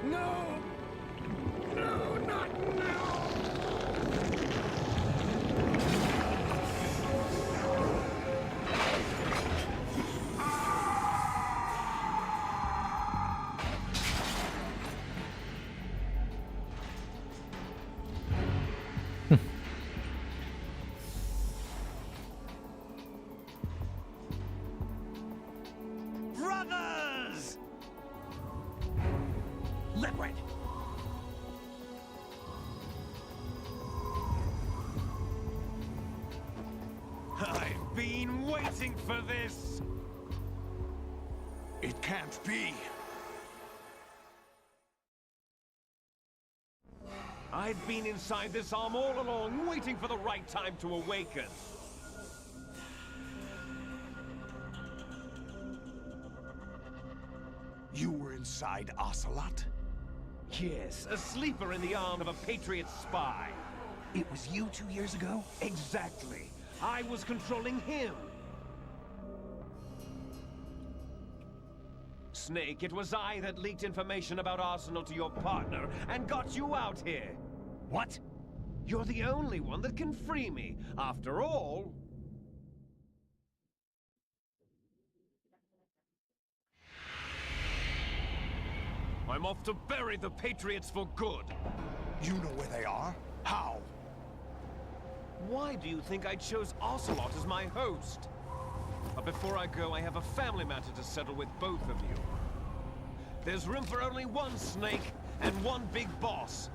No! No, not now! Brothers! Liquid! I've been waiting for this! It can't be. I've been inside this arm all along, waiting for the right time to awaken. You were inside Ocelot? Yes, a sleeper in the arm of a Patriot spy. It was you 2 years ago? Exactly. I was controlling him. Snake, it was I that leaked information about Arsenal to your partner and got you out here. What? You're the only one that can free me. After all... I'm off to bury the Patriots for good. You know where they are? How? Why do you think I chose Ocelot as my host? But before I go, I have a family matter to settle with both of you. There's room for only one Snake and one big boss.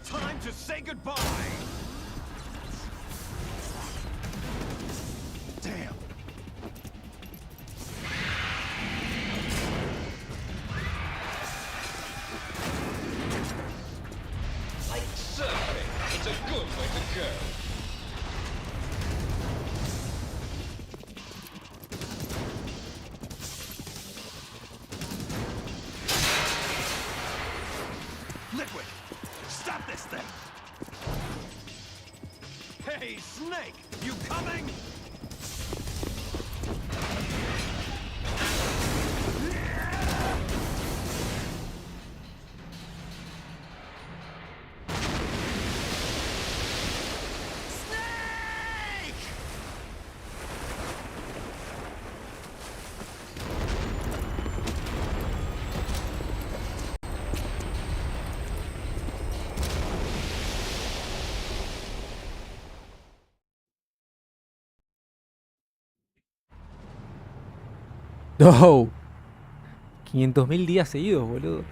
Time to say goodbye! Damn. Like surfing, it's a good way to go. Liquid! Stop this thing! Hey, Snake! You coming? ¡No! 500.000 días seguidos, boludo.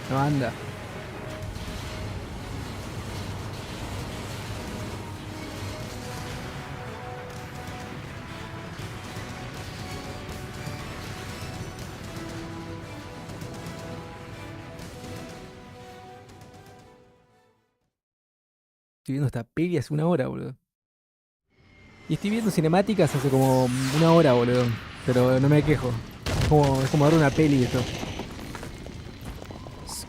No anda. Estoy viendo esta peli hace 1 hora, boludo. Y estoy viendo cinemáticas hace como 1 hora, boludo. Pero no me quejo. Es como ver una peli esto.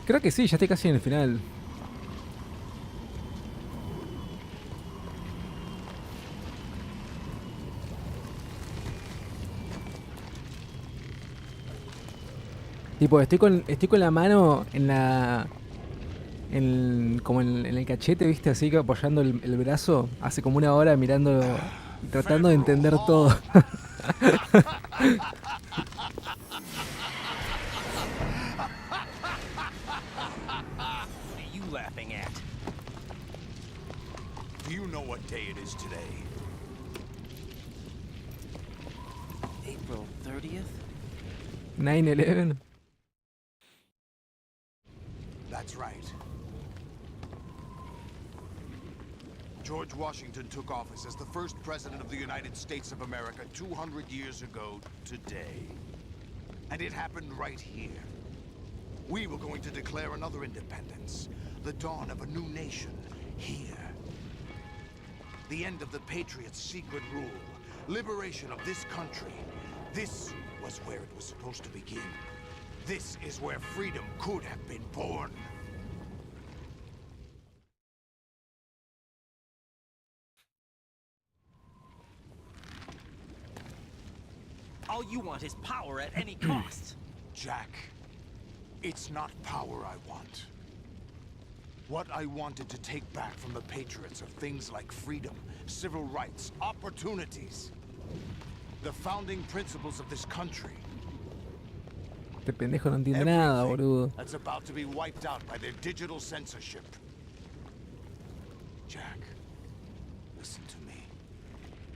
Creo que sí, ya estoy casi en el final. Tipo, estoy con la mano en la... como en el cachete, viste, así que apoyando el brazo hace como 1 hora mirando, tratando de entender todo. What are you laughing at? Do you know what day it is today? April 30th? 9/11. That's right. George Washington took office as the first president of the United States of America 200 years ago today. And it happened right here. We were going to declare another independence, the dawn of a new nation, here. The end of the Patriots' secret rule, liberation of this country. This was where it was supposed to begin. This is where freedom could have been born. All you want is power at any cost. Jack, it's not power I want. What I wanted to take back from the Patriots are things like freedom, civil rights, opportunities. The founding principles of this country. Este pendejo no entiende nada, boludo. That's about to be wiped out by their digital censorship. Jack, listen to me.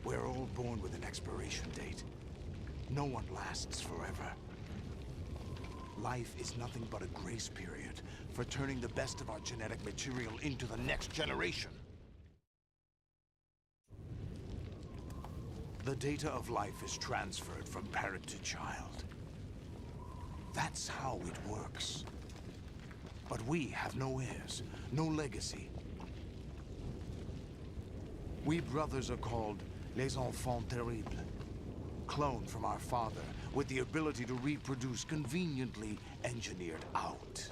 We're all born with an expiration date. No one lasts forever. Life is nothing but a grace period for turning the best of our genetic material into the next generation. The data of life is transferred from parent to child. That's how it works. But we have no heirs, no legacy. We brothers are called les enfants terribles. Cloned from our father, with the ability to reproduce conveniently engineered out.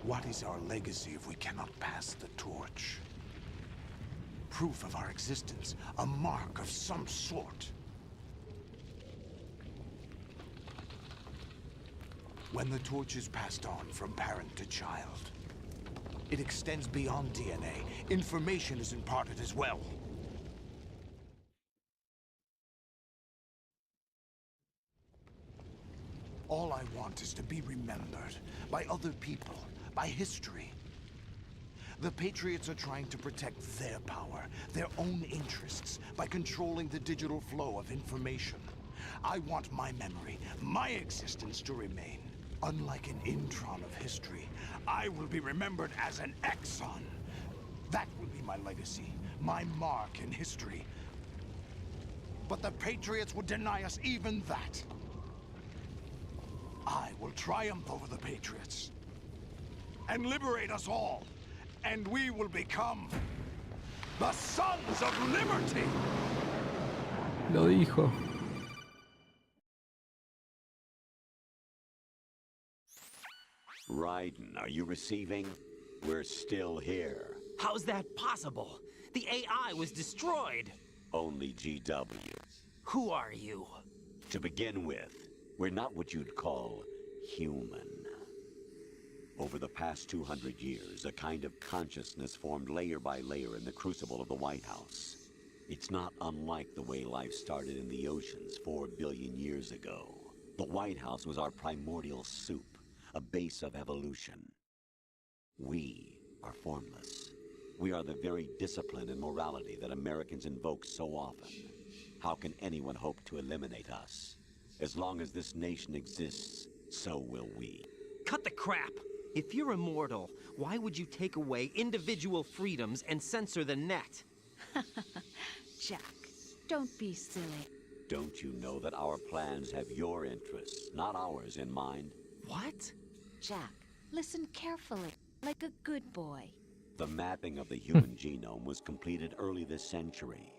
What is our legacy if we cannot pass the torch? Proof of our existence, a mark of some sort. When the torch is passed on from parent to child, it extends beyond DNA. Information is imparted as well. All I want is to be remembered by other people, by history. The Patriots are trying to protect their power, their own interests, by controlling the digital flow of information. I want my memory, my existence to remain. Unlike an intron of history, I will be remembered as an exon. That will be my legacy, my mark in history. But the Patriots would deny us even that. I will triumph over the Patriots and liberate us all, and we will become the Sons of Liberty! Lo dijo. Raiden, are you receiving? We're still here. How's that possible? The AI was destroyed. Only GW. Who are you? To begin with, we're not what you'd call human. Over the past 200 years, a kind of consciousness formed layer by layer in the crucible of the White House. It's not unlike the way life started in the oceans 4 billion years ago. The White House was our primordial soup, a base of evolution. We are formless. We are the very discipline and morality that Americans invoke so often. How can anyone hope to eliminate us? As long as this nation exists, so will we. Cut the crap! If you're immortal, why would you take away individual freedoms and censor the net? Jack, don't be silly. Don't you know that our plans have your interests, not ours, in mind? What? Jack, listen carefully, like a good boy. The mapping of the human genome was completed early this century.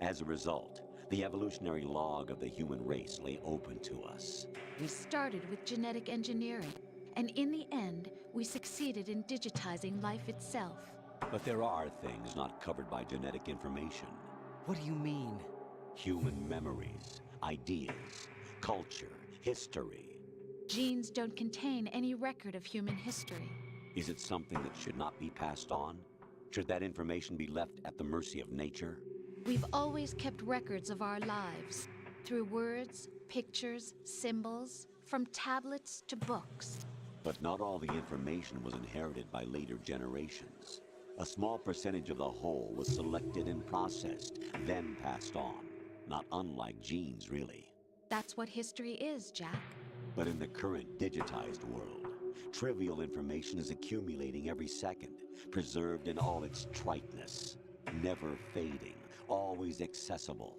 As a result, the evolutionary log of the human race lay open to us. We started with genetic engineering, and in the end, we succeeded in digitizing life itself. But there are things not covered by genetic information. What do you mean? Human memories, ideas, culture, history. Genes don't contain any record of human history. Is it something that should not be passed on? Should that information be left at the mercy of nature? We've always kept records of our lives, through words, pictures, symbols, from tablets to books. But not all the information was inherited by later generations. A small percentage of the whole was selected and processed, then passed on. Not unlike genes, really. That's what history is, Jack. But in the current digitized world, trivial information is accumulating every second, preserved in all its triteness, never fading, always accessible.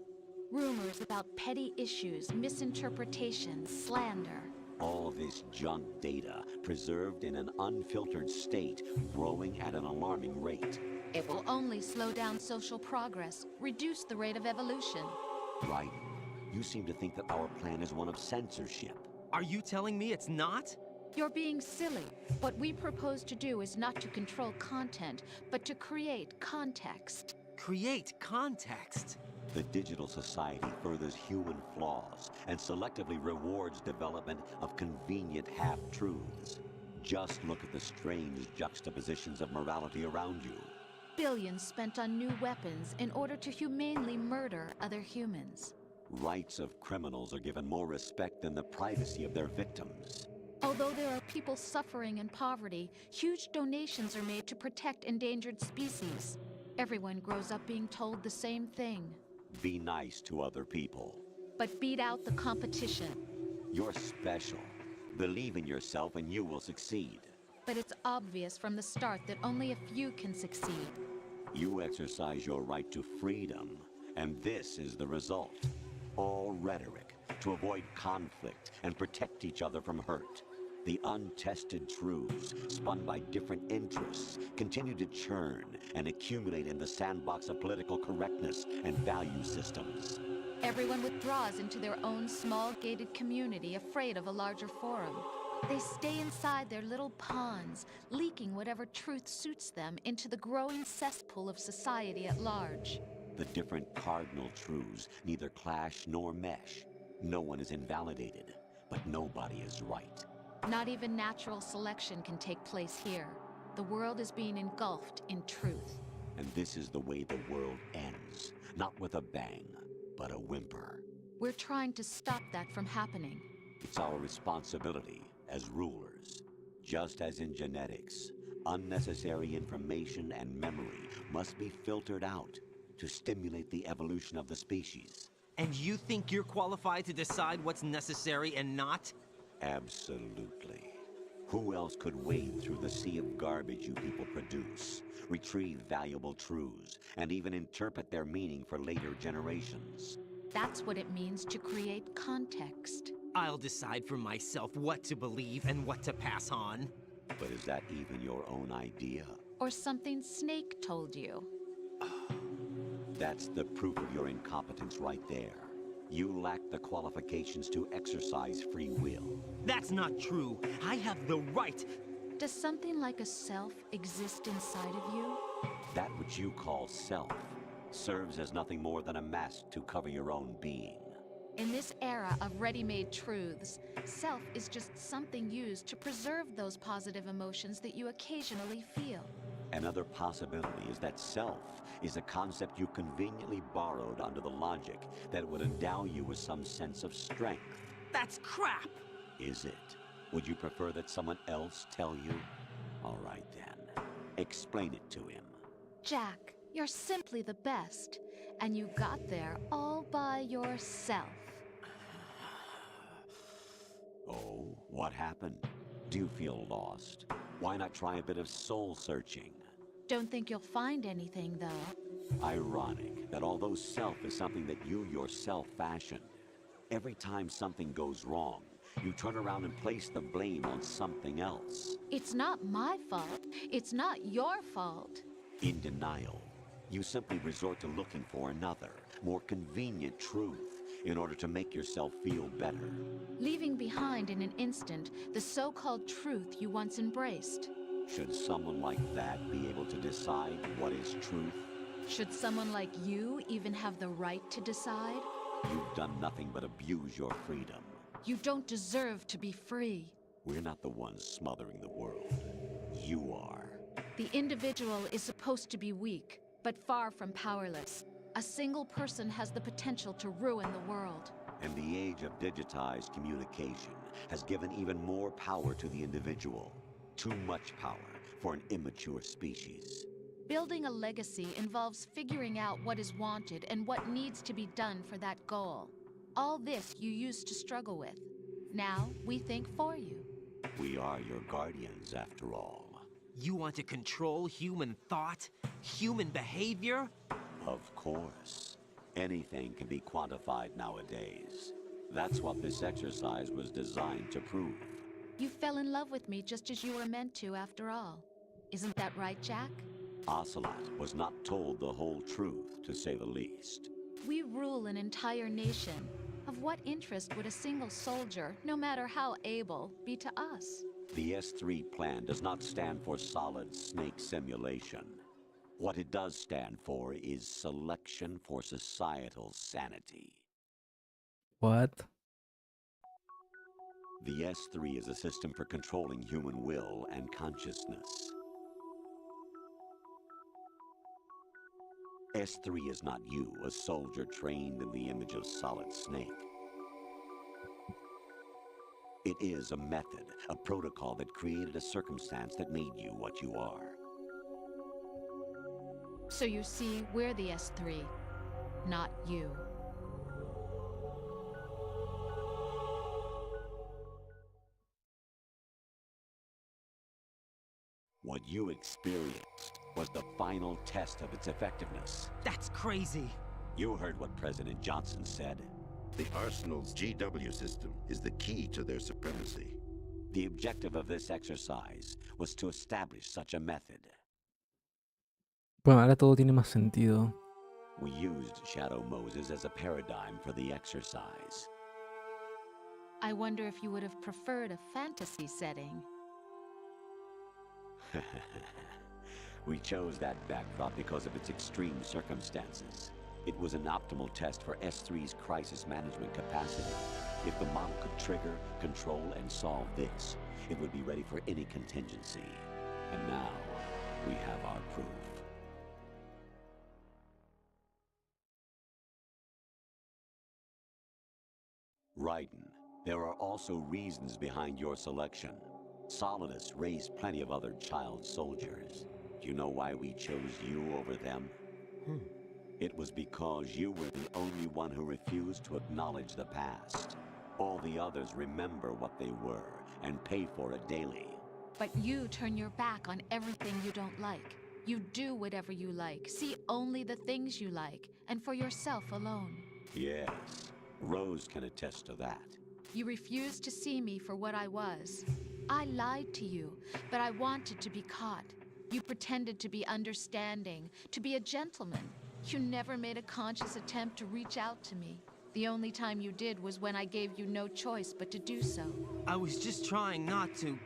Rumors about petty issues, misinterpretations, slander. All this junk data, preserved in an unfiltered state, growing at an alarming rate. It will only slow down social progress, reduce the rate of evolution. Right. You seem to think that our plan is one of censorship. Are you telling me it's not? You're being silly. What we propose to do is not to control content, but to create context. Create context? The digital society furthers human flaws and selectively rewards development of convenient half-truths. Just look at the strange juxtapositions of morality around you. Billions spent on new weapons in order to humanely murder other humans. Rights of criminals are given more respect than the privacy of their victims. Although there are people suffering in poverty, huge donations are made to protect endangered species. Everyone grows up being told the same thing. Be nice to other people. But beat out the competition. You're special. Believe in yourself and you will succeed. But it's obvious from the start that only a few can succeed. You exercise your right to freedom, and this is the result. All rhetoric to avoid conflict and protect each other from hurt. The untested truths, spun by different interests, continue to churn and accumulate in the sandbox of political correctness and value systems. Everyone withdraws into their own small gated community, afraid of a larger forum. They stay inside their little ponds, leaking whatever truth suits them into the growing cesspool of society at large. The different cardinal truths neither clash nor mesh. No one is invalidated, but nobody is right. Not even natural selection can take place here. The world is being engulfed in truth. And this is the way the world ends. Not with a bang, but a whimper. We're trying to stop that from happening. It's our responsibility as rulers. Just as in genetics, unnecessary information and memory must be filtered out to stimulate the evolution of the species. And you think you're qualified to decide what's necessary and not? Absolutely. Who else could wade through the sea of garbage you people produce, retrieve valuable truths, and even interpret their meaning for later generations? That's what it means to create context. I'll decide for myself what to believe and what to pass on. But is that even your own idea? Or something Snake told you? That's the proof of your incompetence right there. You lack the qualifications to exercise free will. That's not true. I have the right. Does something like a self exist inside of you? That which you call self serves as nothing more than a mask to cover your own being. In this era of ready-made truths, self is just something used to preserve those positive emotions that you occasionally feel. Another possibility is that self is a concept you conveniently borrowed under the logic that would endow you with some sense of strength. That's crap! Is it? Would you prefer that someone else tell you? All right then. Explain it to him. Jack, you're simply the best. And you got there all by yourself. Oh, what happened? Do you feel lost? Why not try a bit of soul searching? Don't think you'll find anything, though. Ironic that although self is something that you yourself fashioned, every time something goes wrong, you turn around and place the blame on something else. It's not my fault. It's not your fault. In denial, you simply resort to looking for another, more convenient truth in order to make yourself feel better. Leaving behind in an instant the so-called truth you once embraced. Should someone like that be able to decide what is truth? Should someone like you even have the right to decide? You've done nothing but abuse your freedom. You don't deserve to be free. We're not the ones smothering the world. You are. The individual is supposed to be weak, but far from powerless. A single person has the potential to ruin the world. And the age of digitized communication has given even more power to the individual. Too much power for an immature species. Building a legacy involves figuring out what is wanted and what needs to be done for that goal. All this you used to struggle with. Now, we think for you. We are your guardians, after all. You want to control human thought? Human behavior? Of course. Anything can be quantified nowadays. That's what this exercise was designed to prove. You fell in love with me just as you were meant to, after all. Isn't that right, Jack? Ocelot was not told the whole truth, to say the least. We rule an entire nation. Of what interest would a single soldier, no matter how able, be to us? The S3 plan does not stand for Solid Snake Simulation. What it does stand for is Selection for Societal Sanity. What? The S3 is a system for controlling human will and consciousness. S3 is not you, a soldier trained in the image of Solid Snake. It is a method, a protocol that created a circumstance that made you what you are. So you see, we're the S3. not you. What you experienced was the final test of its effectiveness. That's crazy. You heard what President Johnson said. The Arsenal's GW system is the key to their supremacy. The objective of this exercise was to establish such a method. Bueno, ahora todo tiene más sentido. We used Shadow Moses as a paradigm for the exercise. I wonder if you would have preferred a fantasy setting. We chose that backdrop because of its extreme circumstances. It was an optimal test for S3's crisis management capacity. If the model could trigger, control, and solve this, it would be ready for any contingency. And now, we have our proof. Raiden, there are also reasons behind your selection. Solidus raised plenty of other child soldiers. Do you know why we chose you over them? It was because you were the only one who refused to acknowledge the past. All the others remember what they were and pay for it daily. But you turn your back on everything you don't like. You do whatever you like, see only the things you like, and for yourself alone. Yes, Rose can attest to that. You refused to see me for what I was. I lied to you, but I wanted to be caught. You pretended to be understanding, to be a gentleman. You never made a conscious attempt to reach out to me. The only time you did was when I gave you no choice but to do so. I was just trying not to.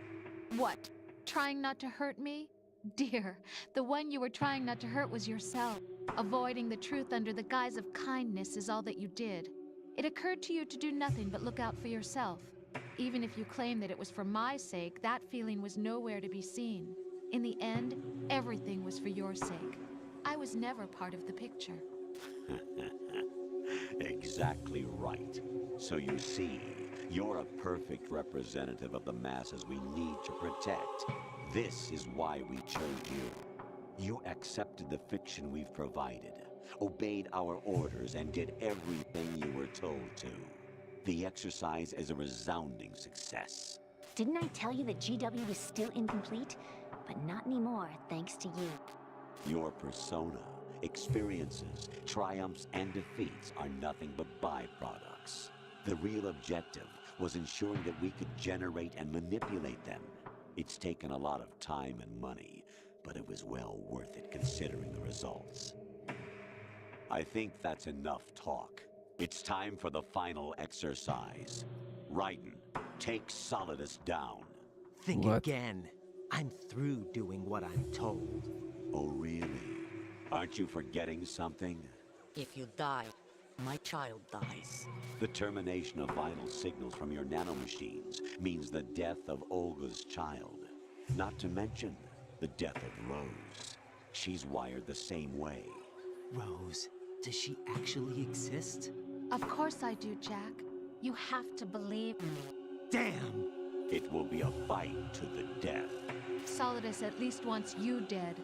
What? Trying not to hurt me? Dear, the one you were trying not to hurt was yourself. Avoiding the truth under the guise of kindness is all that you did. It occurred to you to do nothing but look out for yourself. Even if you claim that it was for my sake, that feeling was nowhere to be seen. In the end, everything was for your sake. I was never part of the picture. Exactly right. So you see, you're a perfect representative of the masses we need to protect. This is why we chose you. You accepted the fiction we've provided, obeyed our orders, and did everything you were told to. The exercise is a resounding success. Didn't I tell you that GW is still incomplete? But not anymore, thanks to you. Your persona, experiences, triumphs, and defeats are nothing but byproducts. The real objective was ensuring that we could generate and manipulate them. It's taken a lot of time and money, but it was well worth it considering the results. I think that's enough talk. It's time for the final exercise. Raiden, take Solidus down. Think again. I'm through doing what I'm told. Oh, really? Aren't you forgetting something? If you die, my child dies. The termination of vital signals from your nanomachines means the death of Olga's child. Not to mention the death of Rose. She's wired the same way. Rose, does she actually exist? Of course I do, Jack. You have to believe me. Damn! It will be a fight to the death. Solidus at least wants you dead.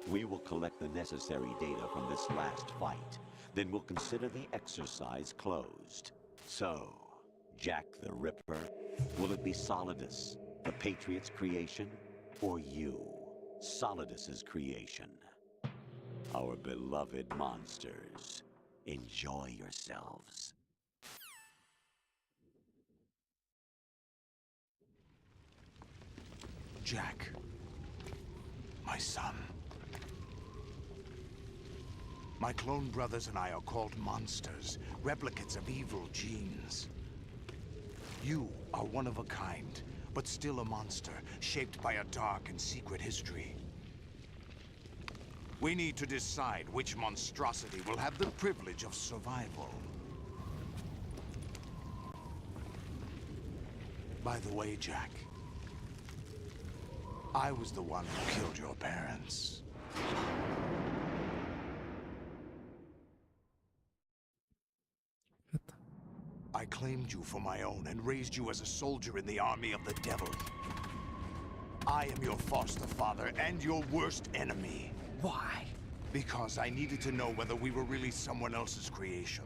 We will collect the necessary data from this last fight. Then we'll consider the exercise closed. So, Jack the Ripper, will it be Solidus, the Patriot's creation, or you, Solidus's creation? Our beloved monsters, enjoy yourselves. Jack, my son. My clone brothers and I are called monsters, replicates of evil genes. You are one of a kind, but still a monster, shaped by a dark and secret history. We need to decide which monstrosity will have the privilege of survival. By the way, Jack, I was the one who killed your parents. I claimed you for my own and raised you as a soldier in the army of the devil. I am your foster father and your worst enemy. Why? Because I needed to know whether we were really someone else's creation.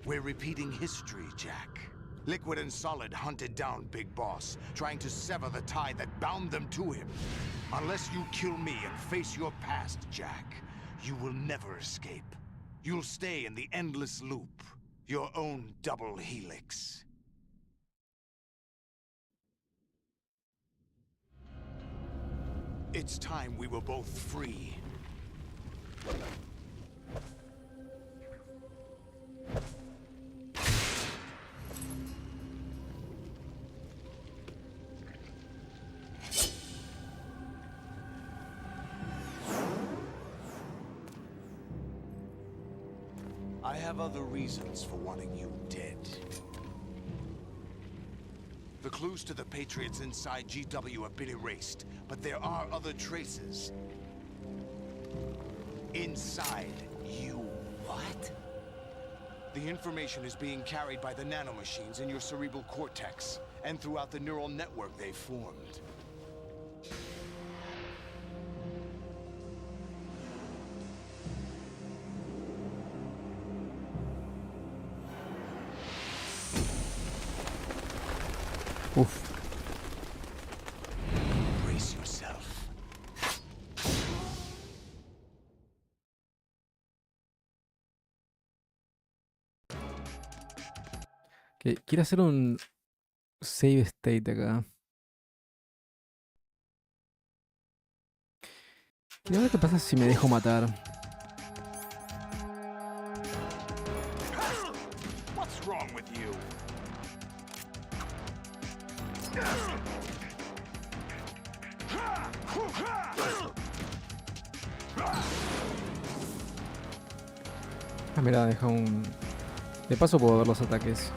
We're repeating history, Jack. Liquid and Solid hunted down Big Boss, trying to sever the tie that bound them to him. Unless you kill me and face your past, Jack, you will never escape. You'll stay in the endless loop, your own double helix. It's time we were both free. I have other reasons for wanting you dead. The clues to the Patriots inside GW have been erased, but there are other traces. Inside you. What? The information is being carried by the nanomachines in your cerebral cortex, and throughout the neural network they formed. Uf. Brace yourself. Que quiero hacer un save state acá. Quiero ver qué pasa si me dejo matar. What's wrong with you? Ah, mira, deja un... De paso puedo ver los ataques.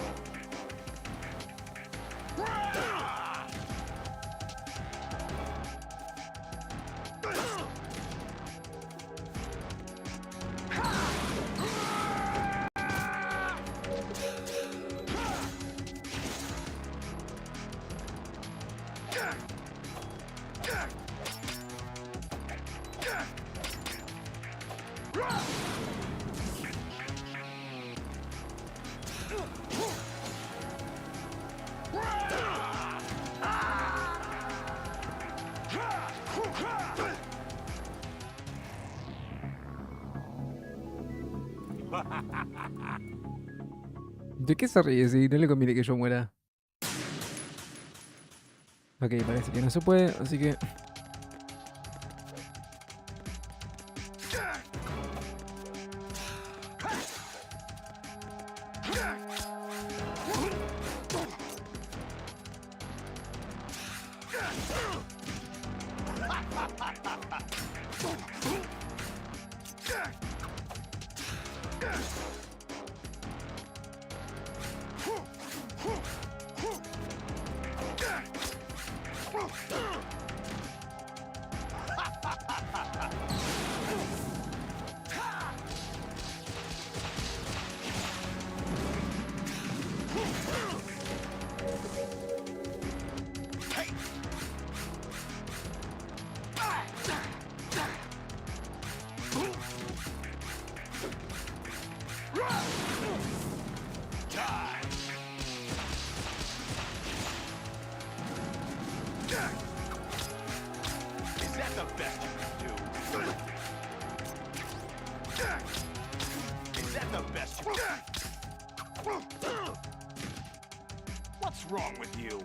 ¿De qué se ríe si no le conviene que yo muera? Ok, parece que no se puede, así que... What's wrong with you?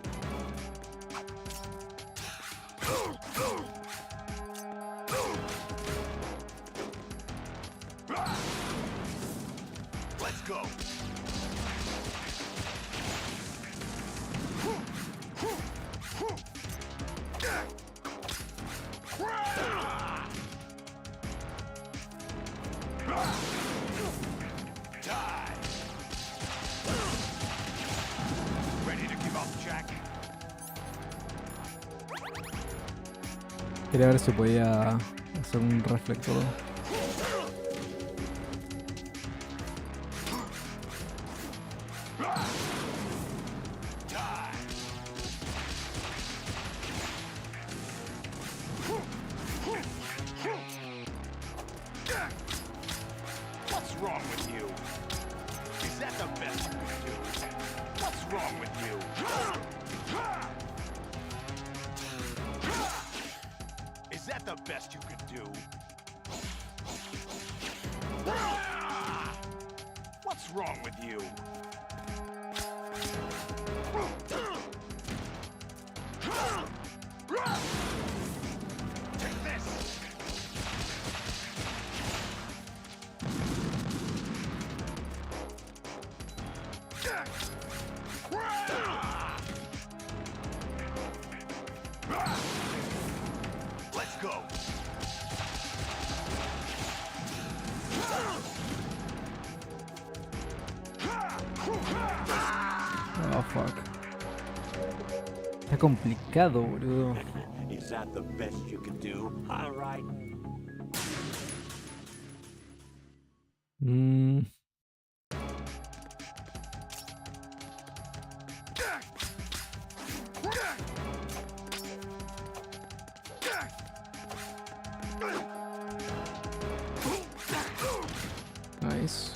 Let's go. Quería ver si podía hacer un reflector. best you could do? What's wrong with you? Take this! Let's go! Oh, fuck. Está complicado, boludo. Is that the best you can do? All right. Nice.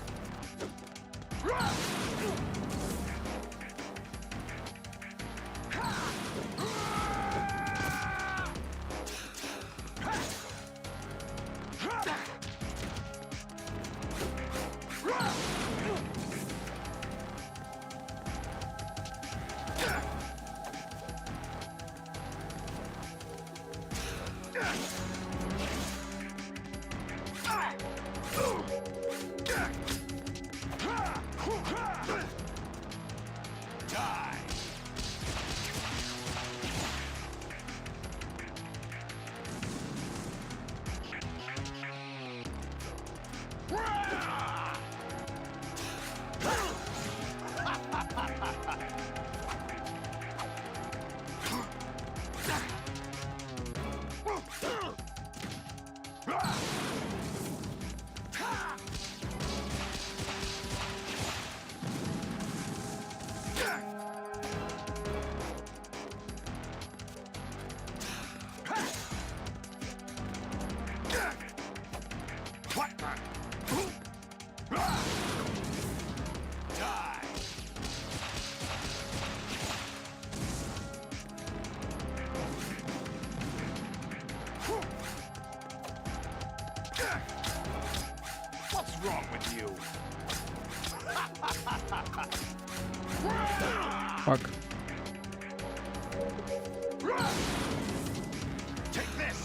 What's wrong with you? Fuck. Take this!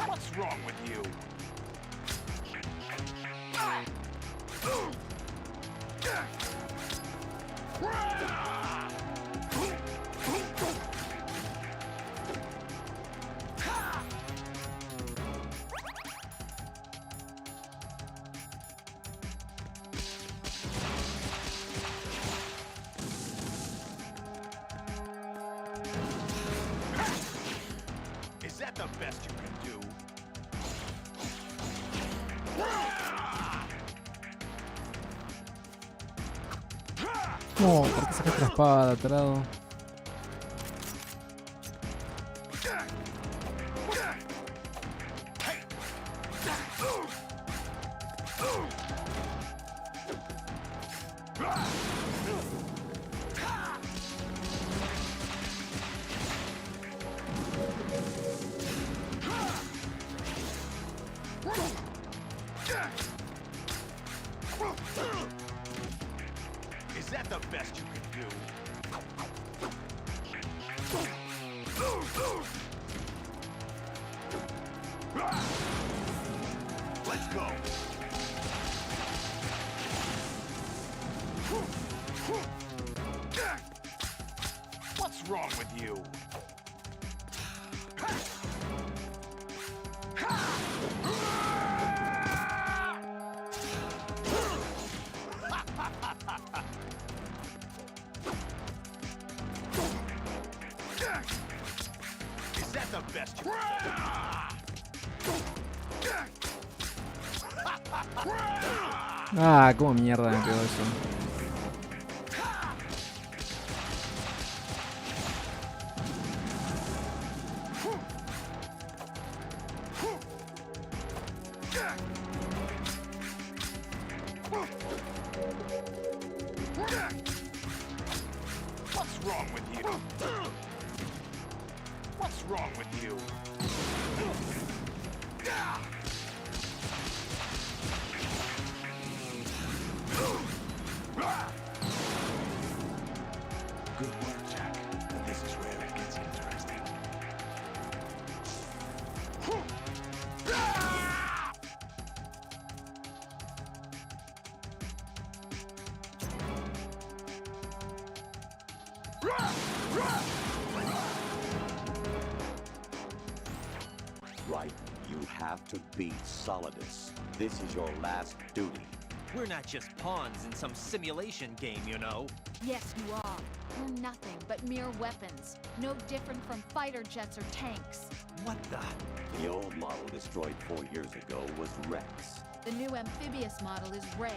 What's wrong with you? Is that the best you can do? No, ¿por qué sacaste la espada, tarado? Is that the best you can do? Let's go. What's wrong with you? Is that the best you Ah, cómo mierda me pegó eso. What's wrong with you? Good work, Jack. This is where it gets interesting. Right, you have to beat Solidus. This is your last duty. We're not just pawns in some simulation game, you know. Yes, you are. We're nothing but mere weapons. No different from fighter jets or tanks. What the? The old model destroyed 4 years ago was Rex. The new amphibious model is Ray.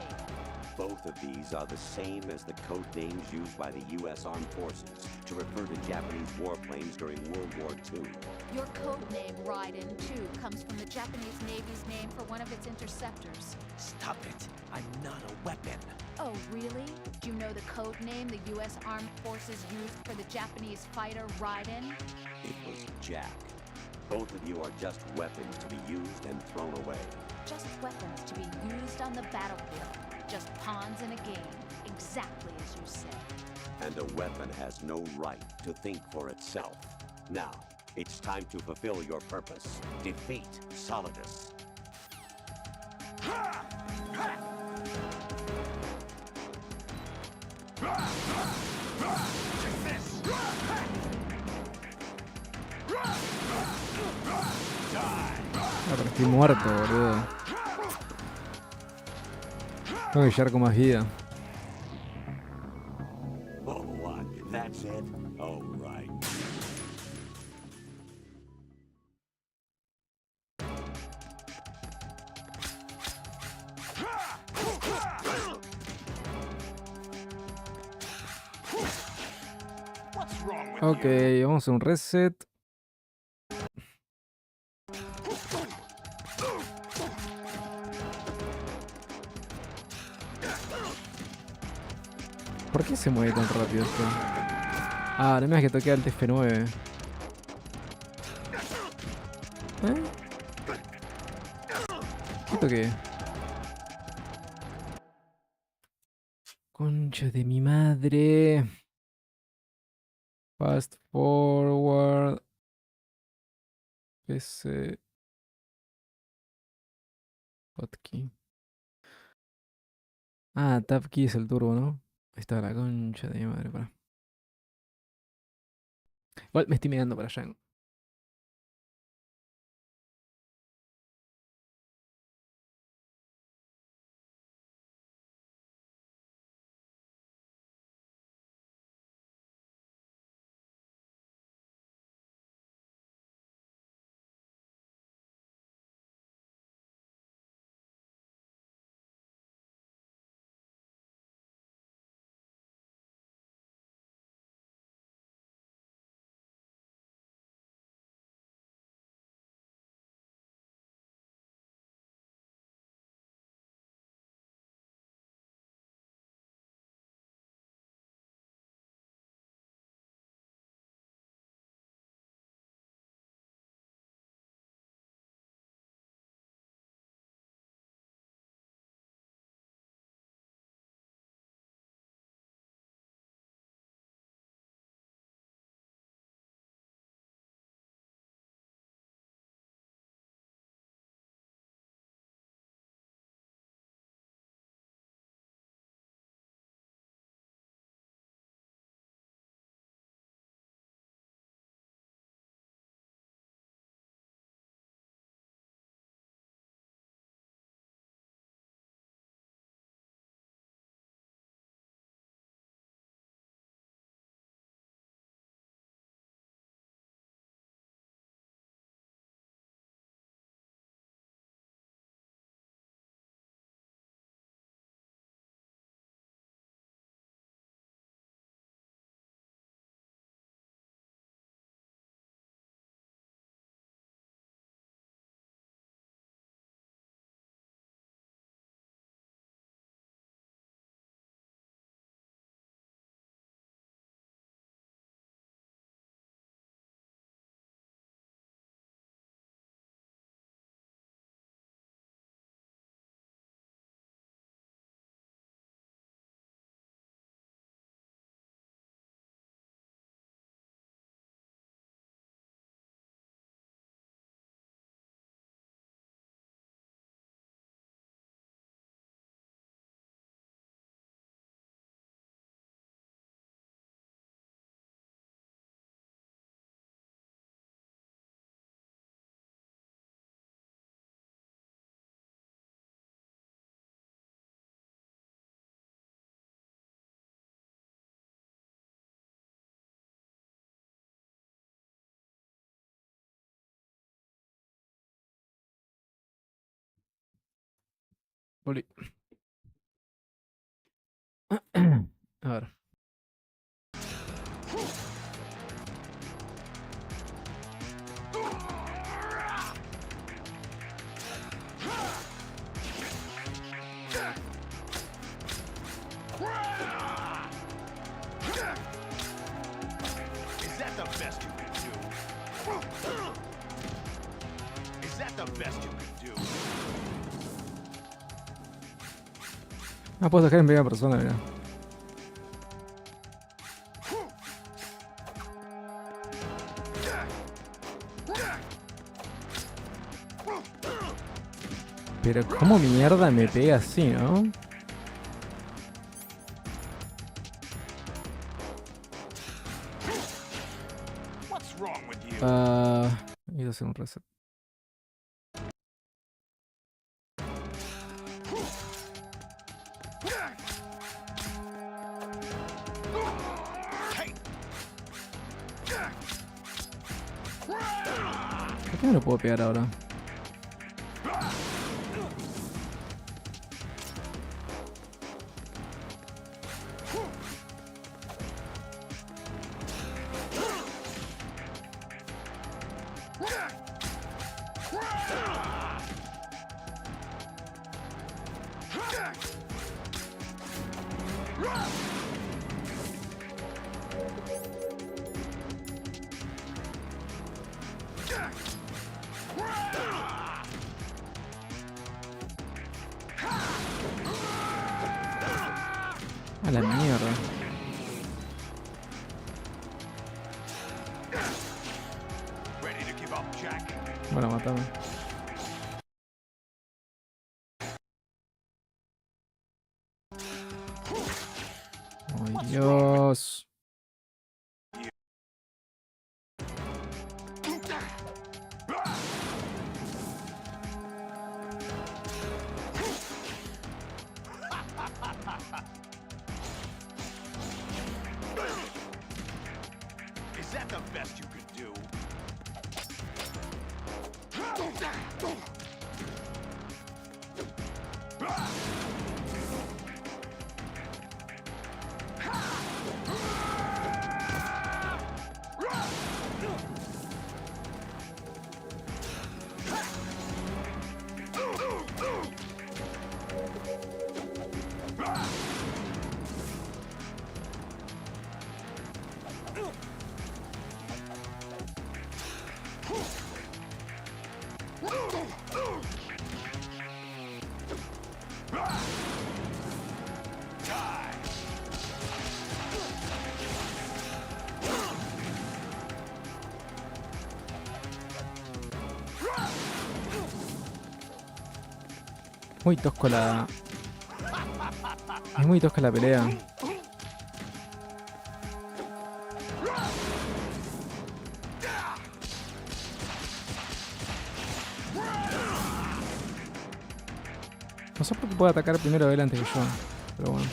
Both of these are the same as the code names used by the U.S. Armed Forces to refer to Japanese warplanes during World War II. Your code name, Raiden, too, comes from the Japanese Navy's name for one of its interceptors. Stop it. I'm not a weapon. Oh, really? Do you know the code name the U.S. Armed Forces used for the Japanese fighter Raiden? It was Jack. Both of you are just weapons to be used and thrown away. Just weapons to be used on the battlefield. Just pawns in a game. Exactly as you said. And a weapon has no right to think for itself. Now, it's time to fulfill your purpose. Defeat Solidus. Ah, pero estoy muerto, boludo. Tengo que llegar con más vida. Oh, what? That's it? Oh, right. What's wrong with Ok, vamos a hacer un reset. ¿Por qué se mueve tan rápido esto? Ah, no me digas que toqué al F9. ¿Eh? ¿Qué toqué? Concha de mi madre. Fast forward. PC. Hotkey. Ah, Tab Key es el turbo, ¿no? Ahí está la concha de mi madre, para. Igual me estoy mirando para allá. Volví. A ver. Is that the best you can do? Is that the best you can do? Ah, puedo sacar en primera persona, mira. Pero cómo mierda me pega así, ¿no? What's wrong with you? Voy a hacer un reset. ¿Por qué no lo puedo pegar ahora? A la mierda. Ready to give up, Jack? Bueno, matame. Oh, Dios. Is that the best you could do? Muy tosco la... Es muy tosca la pelea. No sé por qué puede atacar primero él antes que yo. Pero bueno.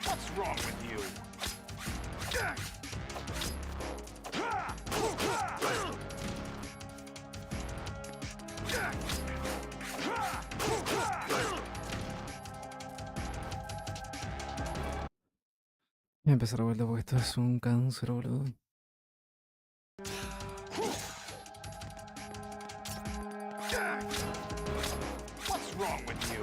What's wrong with you? Voy a empezar de vuelta porque esto es un cáncer, boludo. wrong with you?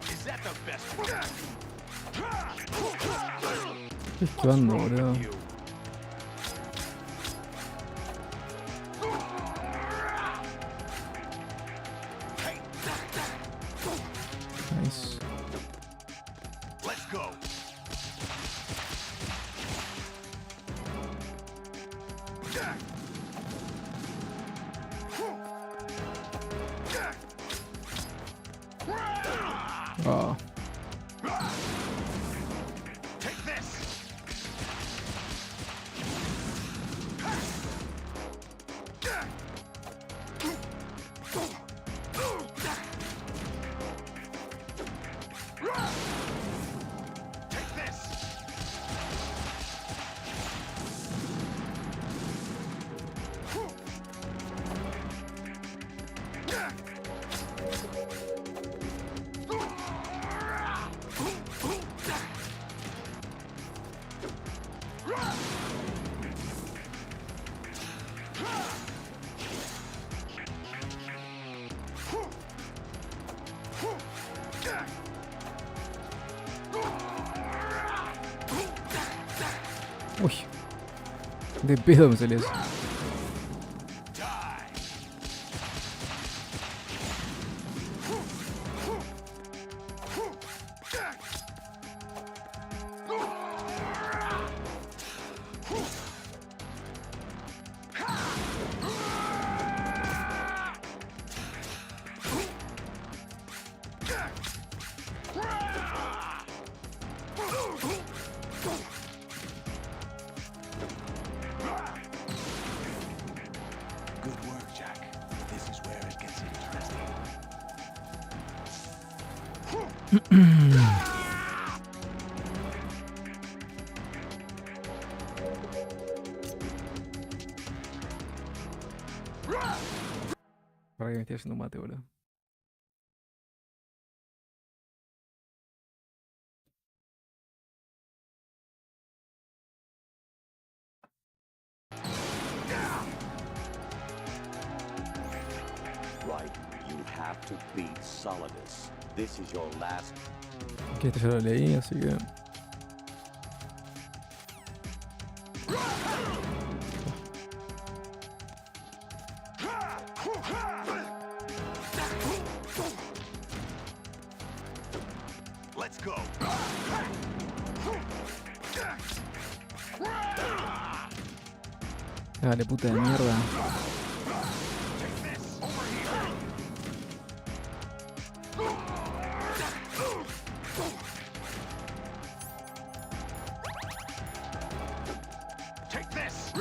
Is that the best? ¿Qué esquivando, boludo? Nice. Let's go. Oh. Take this. Take this. Uy. De pedo me salió eso. Good work, Jack. This is where it gets interesting. Para que me estoy haciendo un mate, boludo. Right. You have to beat Solidus. This is your last. Que este ya lo leí, así que. Let's go. Dale, puta de mierda. Take this.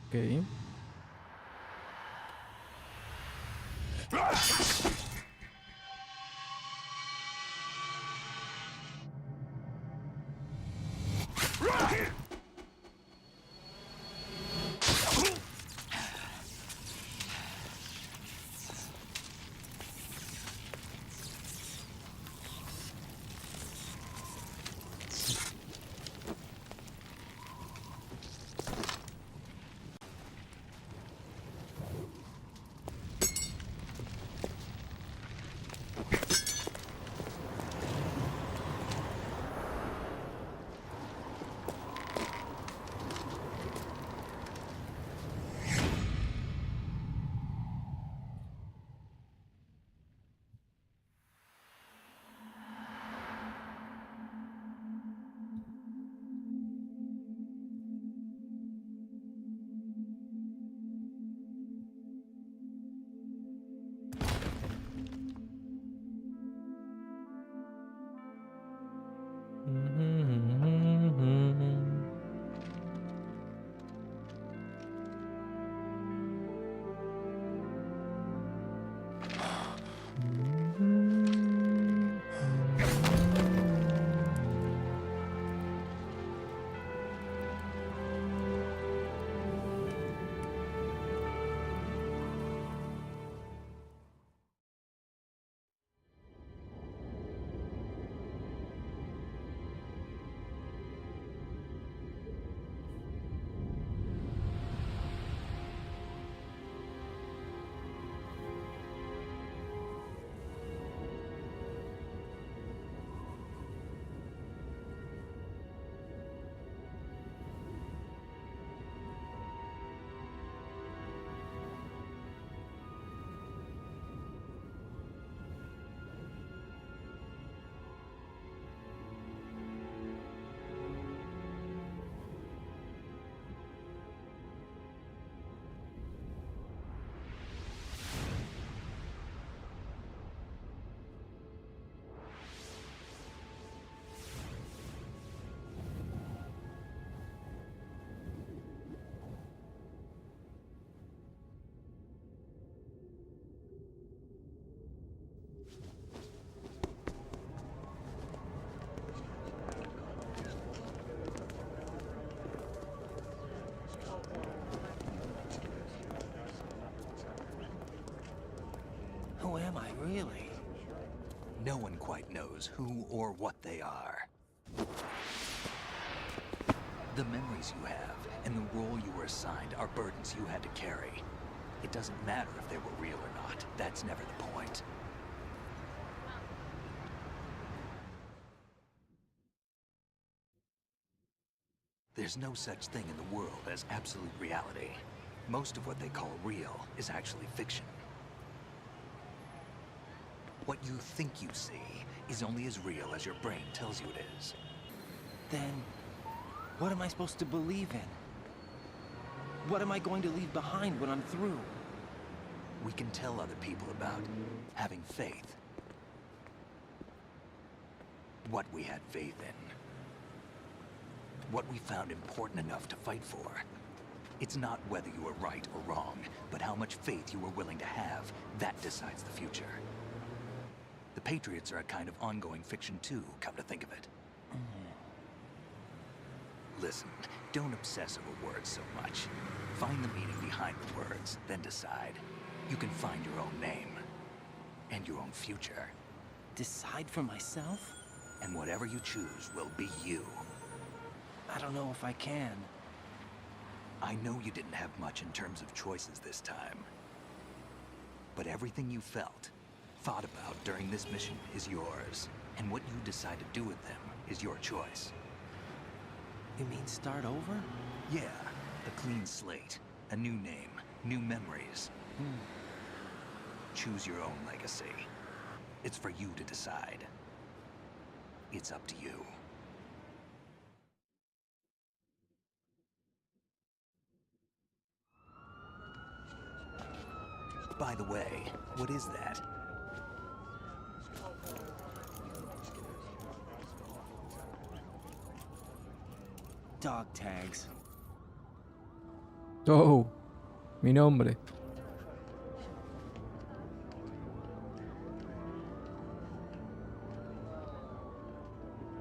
Ok. Really? No one quite knows who or what they are. The memories you have and the role you were assigned are burdens you had to carry. It doesn't matter if they were real or not. That's never the point. There's no such thing in the world as absolute reality. Most of what they call real is actually fiction. What you think you see is only as real as your brain tells you it is. Then, what am I supposed to believe in? What am I going to leave behind when I'm through? We can tell other people about having faith. What we had faith in. What we found important enough to fight for. It's not whether you were right or wrong, but how much faith you were willing to have. That decides the future. The Patriots are a kind of ongoing fiction too, come to think of it. Listen, don't obsess over words so much. Find the meaning behind the words, then decide. You can find your own name. And your own future. Decide for myself? And whatever you choose will be you. I don't know if I can. I know you didn't have much in terms of choices this time. But everything you felt, thought about during this mission is yours. And what you decide to do with them is your choice. You mean start over? Yeah, a clean slate, a new name, new memories. Choose your own legacy. It's for you to decide. It's up to you. By the way, what is that? Dog tags. Oh, mi nombre.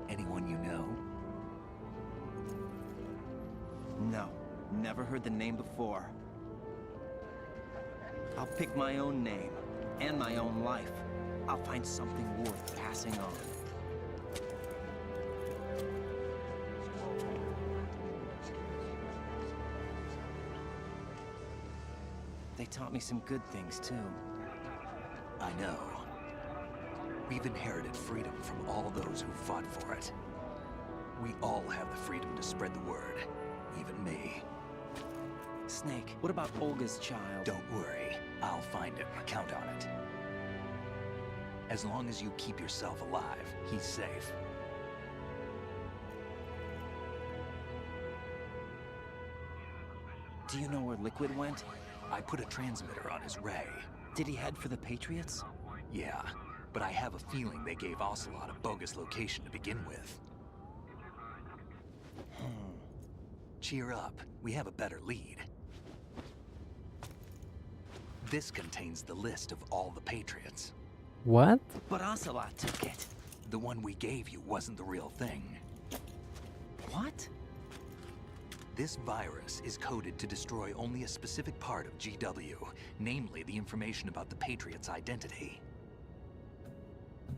Anyone you know? No, never heard the name before. I'll pick my own name, and my own life. I'll find something worth passing on. They taught me some good things, too. I know. We've inherited freedom from all those who fought for it. We all have the freedom to spread the word, even me. Snake, what about Olga's child? Don't worry, I'll find him. Count on it. As long as you keep yourself alive, he's safe. Do you know where Liquid went? I put a transmitter on his ray. Did he head for the Patriots? Yeah, but I have a feeling they gave Ocelot a bogus location to begin with. Cheer up, we have a better lead. This contains the list of all the Patriots. What? But Ocelot took it. The one we gave you wasn't the real thing. What? This virus is coded to destroy only a specific part of GW, namely the information about the Patriots' identity.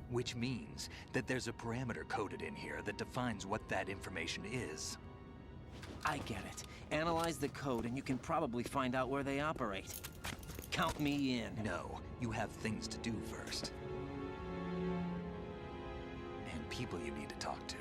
Which means that there's a parameter coded in here that defines what that information is. I get it. Analyze the code and you can probably find out where they operate. Count me in. No, you have things to do first. And people you need to talk to.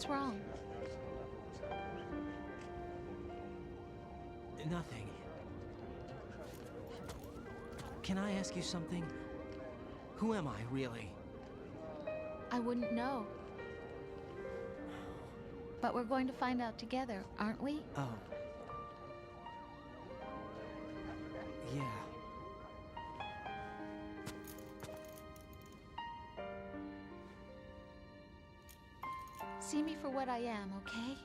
What's wrong? Nothing. Can I ask you something? Who am I, really? I wouldn't know. But we're going to find out together, aren't we? Oh. Yeah. See me for what I am, okay?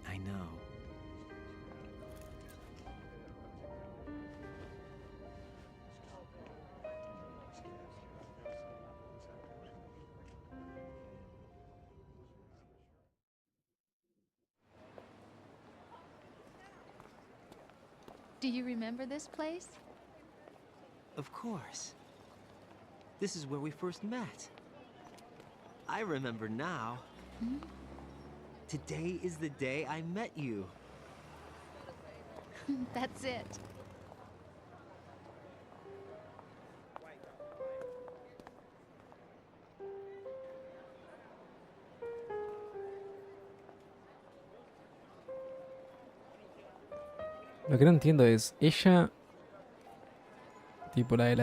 I know. Do you remember this place? Of course. This is where we first met. I remember now. Hmm? Today is the day I met you. That's it. Lo que no entiendo es, ella, tipo la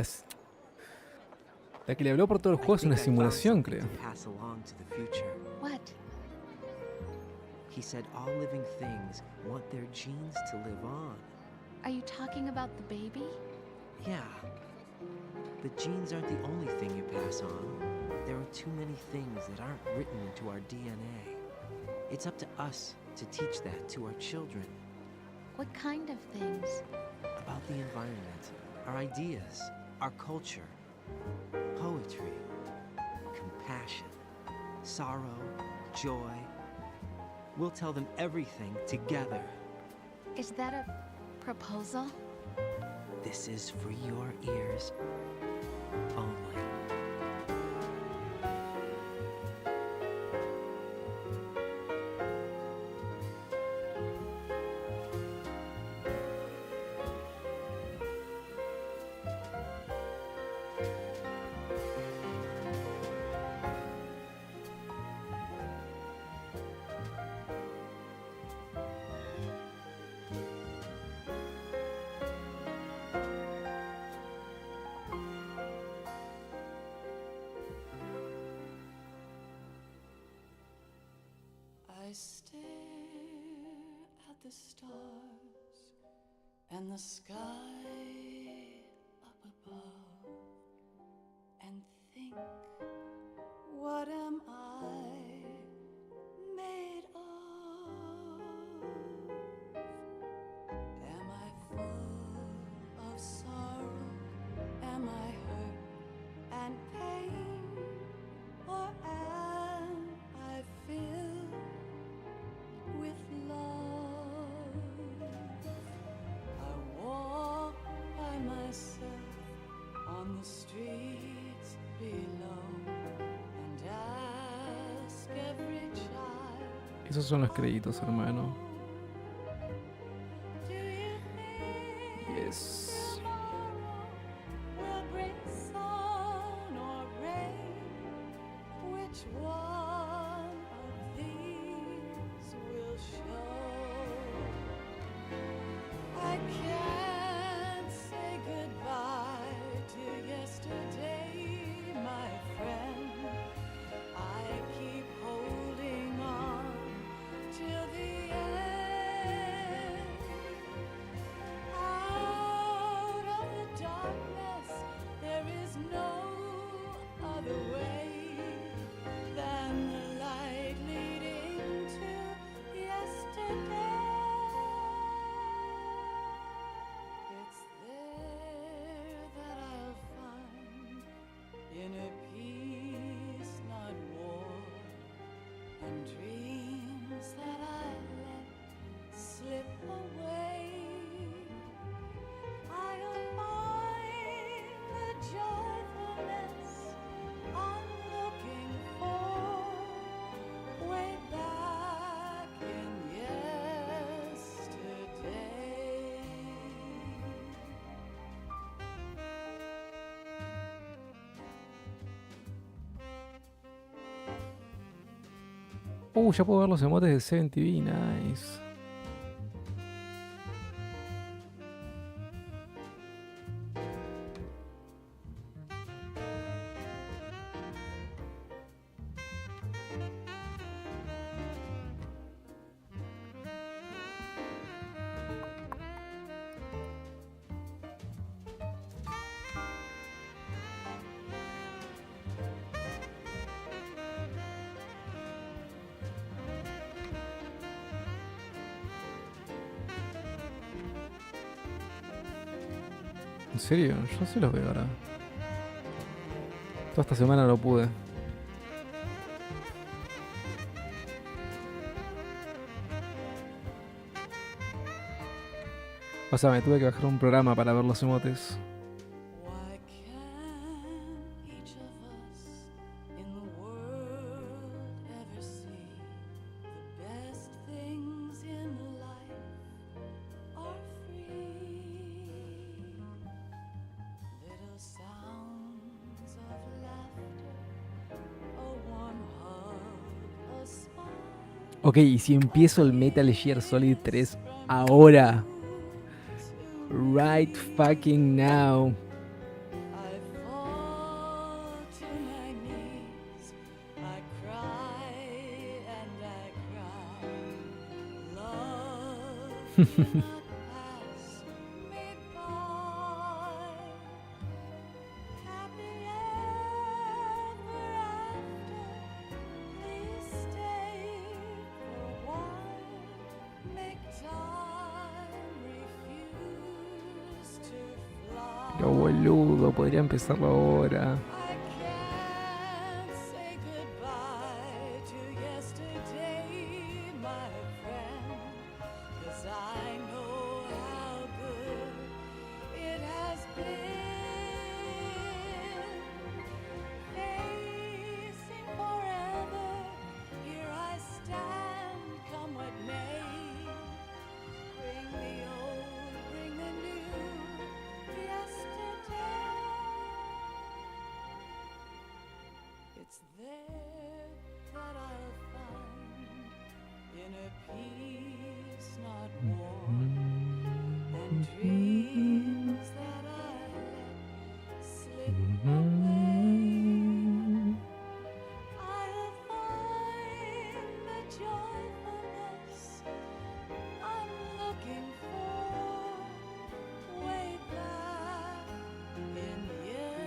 que le habló por todo el juego es una simulación, creo. Pass along to the future. What? He said all living things want their genes to live on. Are you talking about the baby? Yeah. But genes aren't the only thing you pass on. There are too many things that aren't written into our DNA. It's up to us to teach that to our children. What kind of things? About the environment, our ideas, our culture, poetry, compassion, sorrow, joy. We'll tell them everything together. Is that a proposal? This is for your ears only. I stare at the stars and the sky up above and think, what am I made of? Am I full of sorrow? Am I hurt and pain? Or am I filled with love? I walk by myself on the streets below and ask every child, Esos son los créditos, hermano. do you think Yes. will bring sun or rain? Which one of these will show? I can't say goodbye to yesterday, my friend. I keep holding on till the end. Ya puedo ver los emotes de 7TV, nice. ¿En serio? Yo sí los veo ahora. Toda esta semana no pude. O sea, me tuve que bajar un programa para ver los emotes. Why can't each of us in the world ever see the best things in life are free? Little sounds of laughter, a warm hug, a smile. Ok, y si empiezo el Metal Gear Solid 3 ahora. Right fucking now. I fall to my knees, I cry and I cry. Love cannot pass me by. Happy ever after, please stay for a while. Make time, refuse to fly. Lo boludo, podría empezarlo ahora. I can't say goodbye to yesterday, my friend, 'cause I know how good it has been. Facing forever, here I stand, come what may. Bring the old, bring the new, yesterday. It's there that I'll find inner peace not warm, and dreams that I let slip away. I'll find the joyfulness I'm looking for way back in yesterday.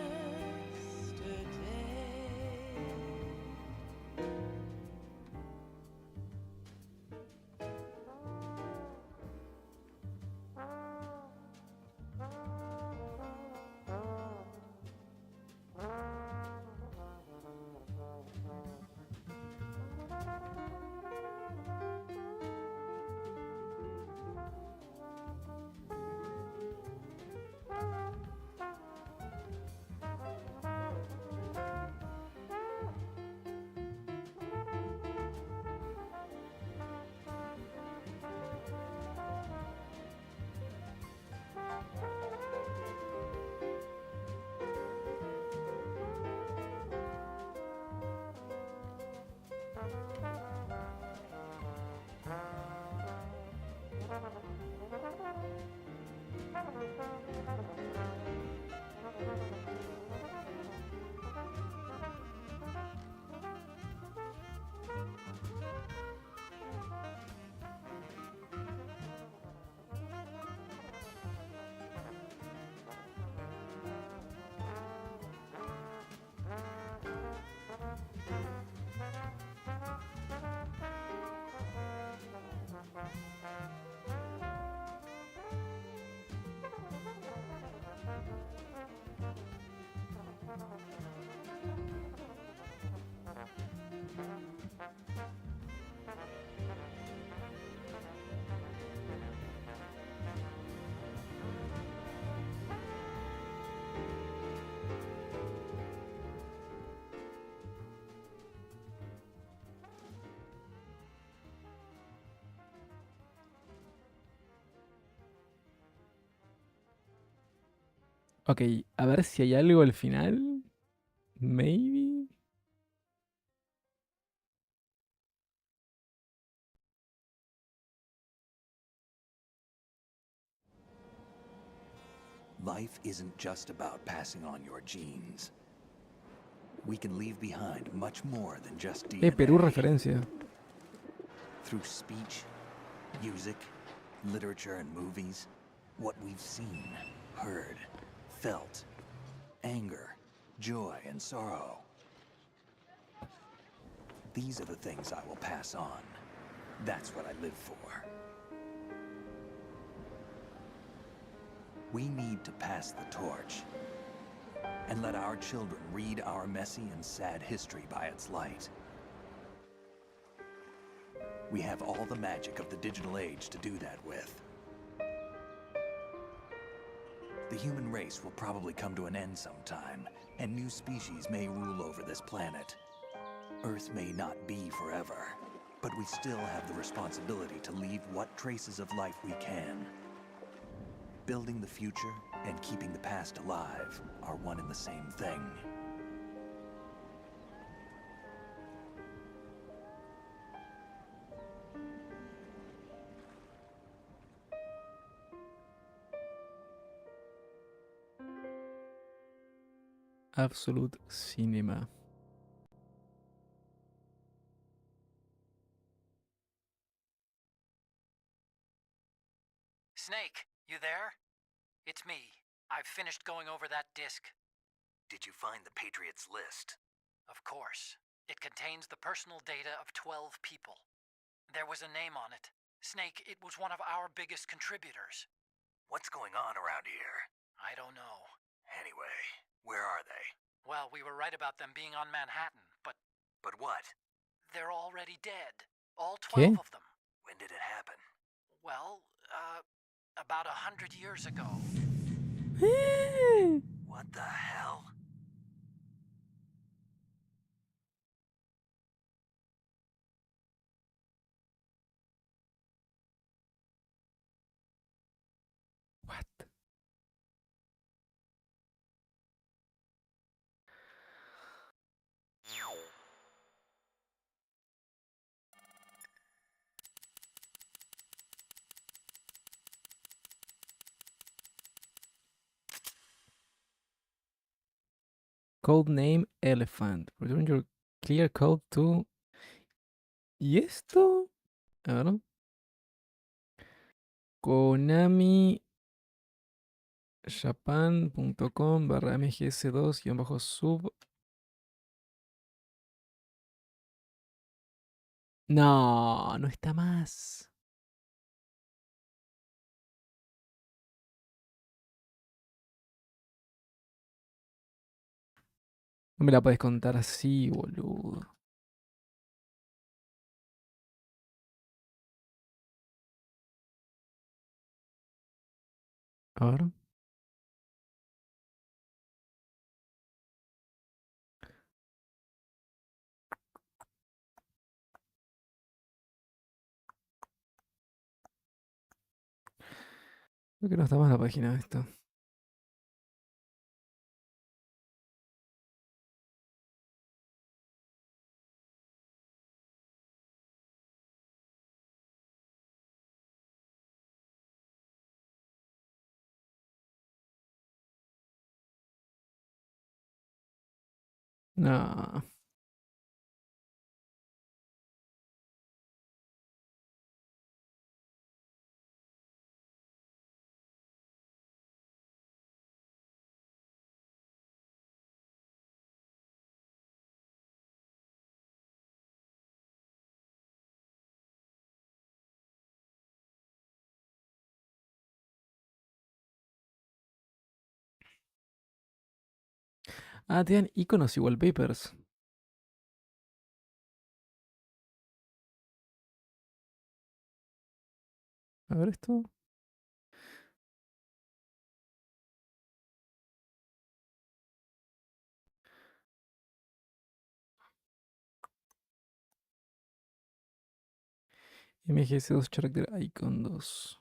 Ok, a ver si hay algo al final. Maybe. Life isn't just about passing on your genes. We can leave behind much more than just DNA. Perú referencia. Through speech, music, literature, and movies, what we've seen, heard, felt, anger, joy, and sorrow. These are the things I will pass on. That's what I live for. We need to pass the torch and let our children read our messy and sad history by its light. We have all the magic of the digital age to do that with. The human race will probably come to an end sometime, and new species may rule over this planet. Earth may not be forever, but we still have the responsibility to leave what traces of life we can. Building the future and keeping the past alive are one and the same thing. Absolute Cinema. Snake, you there? It's me. I've finished going over that disc. Did you find the Patriots list? Of course. It contains the personal data of 12 people. There was a name on it. Snake, it was one of our biggest contributors. What's going on around here? I don't know. Anyway, where are they? Well, we were right about them being on Manhattan, but But what? they're already dead. All ¿Qué? 12 of them. When did it happen? Well, about 100 years ago. What the hell? What? Code name Elephant. Return your clear code to. ¿Y esto? A ver. Konami japan.com/mgs2-sub. No, no está más. No me la podés contar así, boludo. A ver. Creo que no está más la página de esto. No. Ah, tienen iconos y wallpapers. A ver esto. MGS2 Character Icon 2.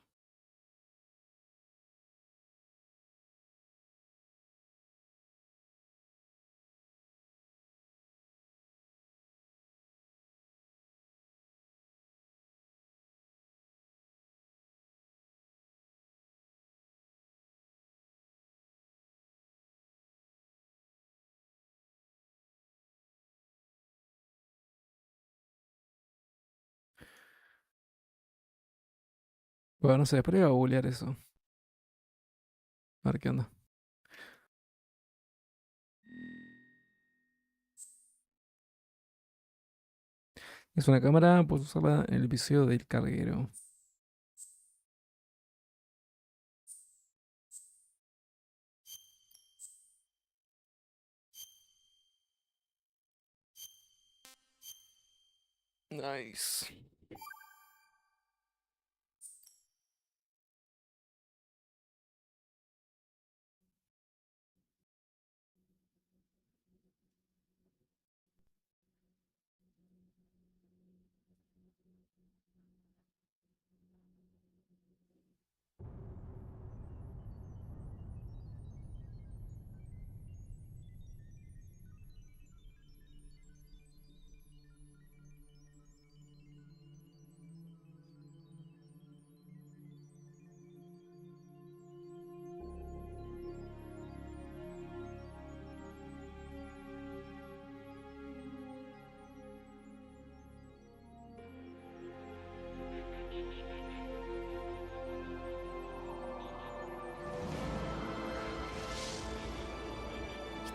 Bueno, no sé, después voy a googlear eso. A ver qué onda. Es una cámara, puedes usarla en el episodio del carguero. Nice.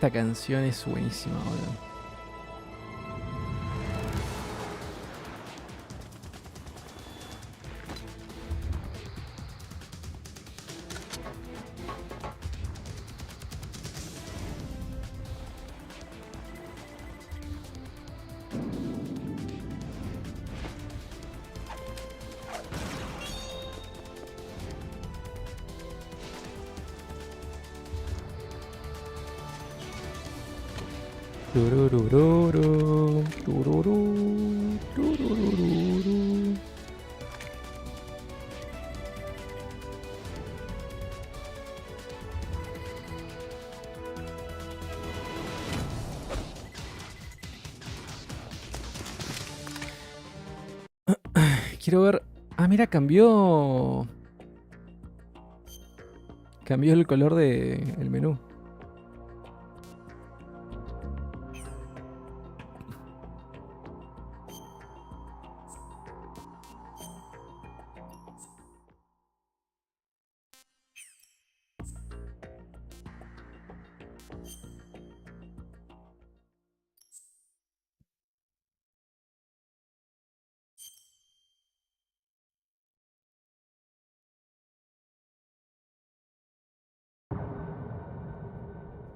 Esta canción es buenísima, boludo. Tururururu, tururú, tururururu. Quiero ver. Ah, mira, cambió. Cambió el color del menú.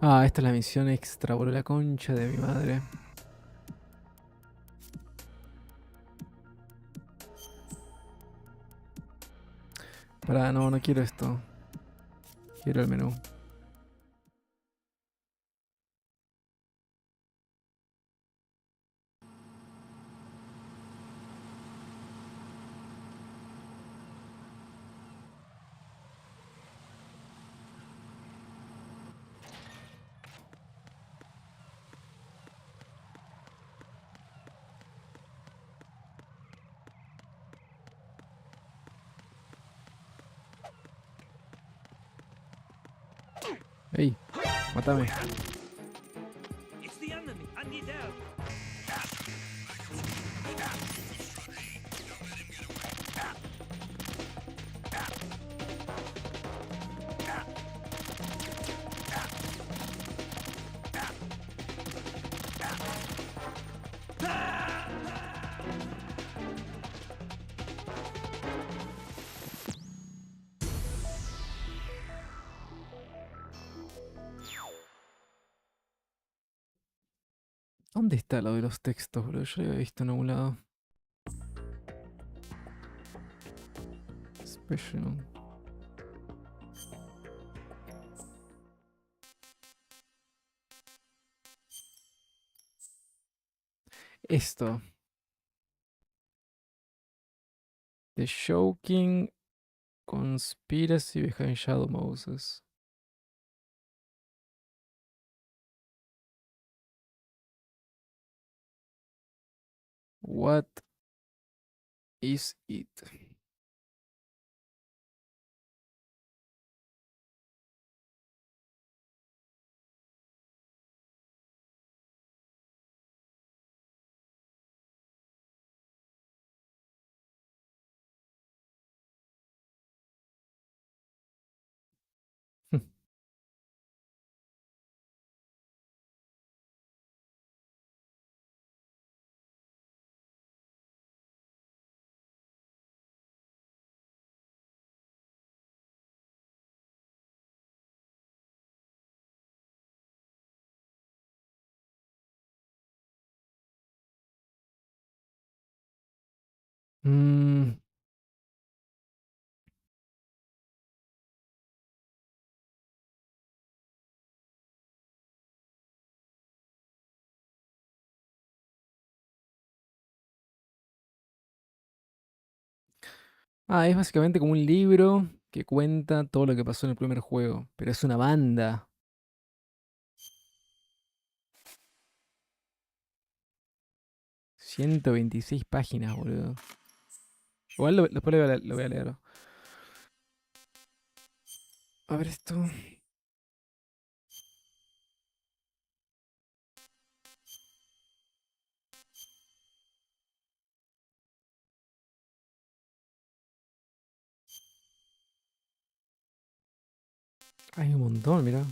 Ah, esta es la misión extra, boludo. La concha de mi madre. Pará, no, no quiero esto. Quiero el menú. Ey, mátame. It's the enemy. I need help. ¿Dónde está lo de los textos, bro? Yo lo había visto en algún lado. Special. Esto. The Shocking Conspiracy Behind Shadow Moses. What is it? Mm, es básicamente como un libro que cuenta todo lo que pasó en el primer juego, pero es una banda. 126 páginas, boludo. Igual después lo voy a leer. A ver esto. Hay un montón, mira.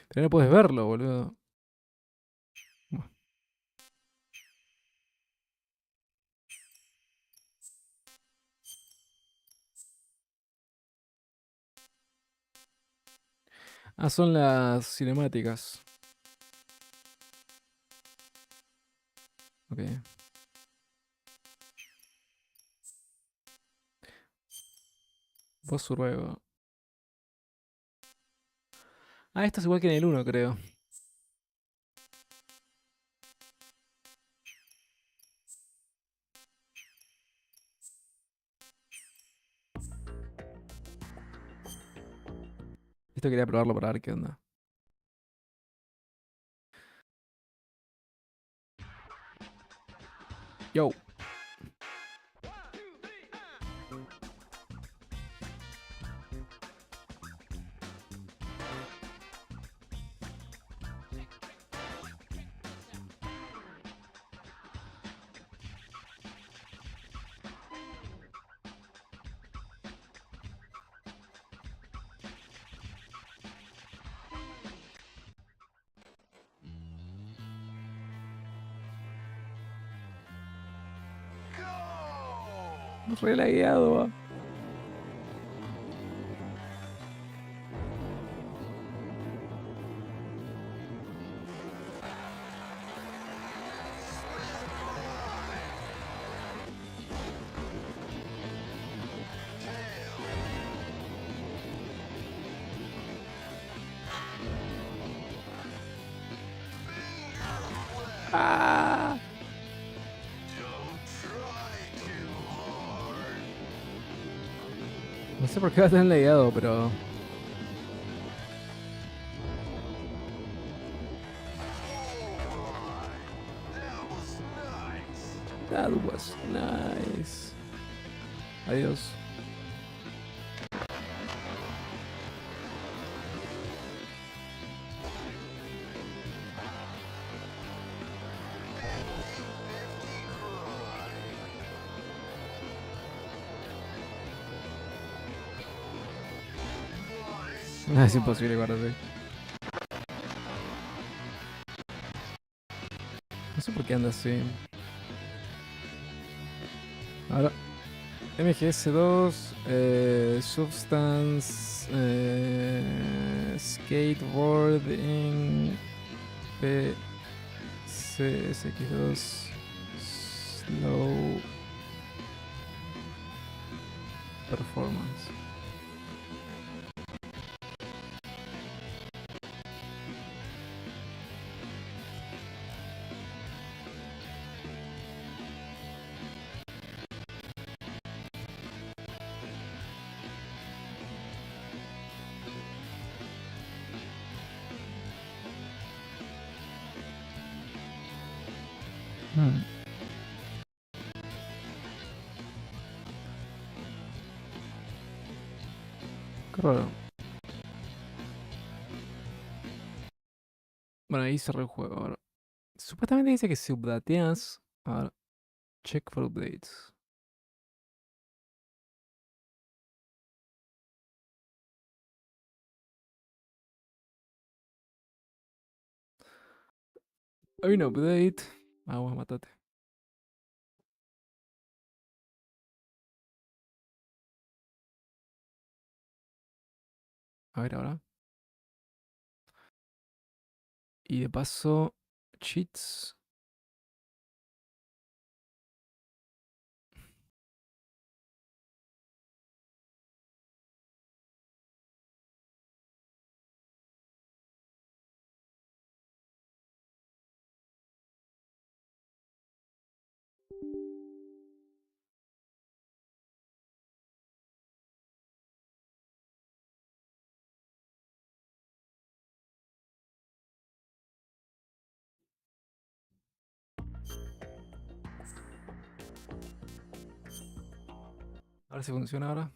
Pero no puedes verlo, boludo. Son las cinemáticas. Ok. Vos Survival. Esto es igual que en el 1, creo. Esto quería probarlo para ver qué onda. Yo. Re lagueado, va. Ah. No sé por qué va tan lagueado, pero... That was nice. Adiós. Es imposible guardarse. No sé por qué anda así. Ahora, MGS2, Substance, Skateboarding, PCSX2, Slow Performance. Qué raro. Bueno, ahí cerré el juego ahora. Supuestamente dice que si updateas. Ahora, check for updates. Hay un update. Bueno, matate. A ver ahora. Y de paso, cheats. A ver si funciona ahora.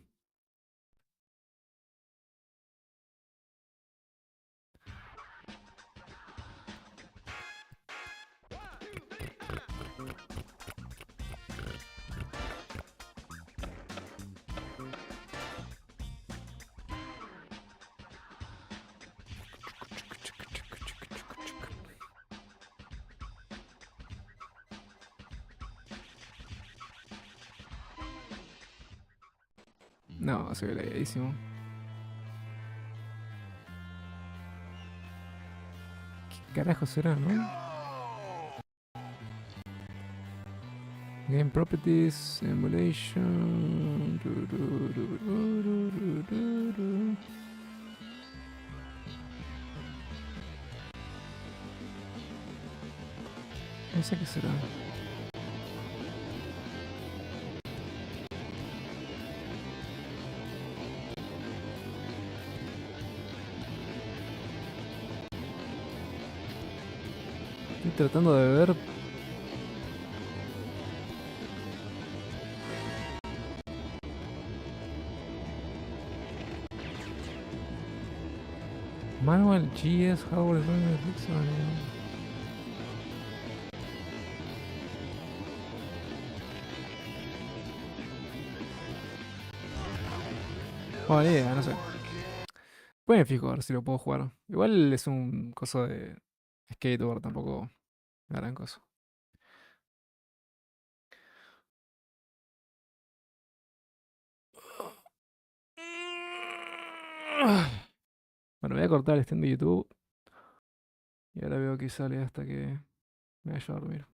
No, se ve laguísimo. ¿Qué carajo será, no? Game properties, emulation. No sé qué será. Estoy tratando de ver. Manual GS Hardware Dixon. Oh, ni idea, no sé. Pues me fijo a ver si lo puedo jugar. Igual es un coso de skateboard, tampoco gran cosa. Bueno, voy a cortar el stream de YouTube. Y ahora veo que sale hasta que me vaya a dormir.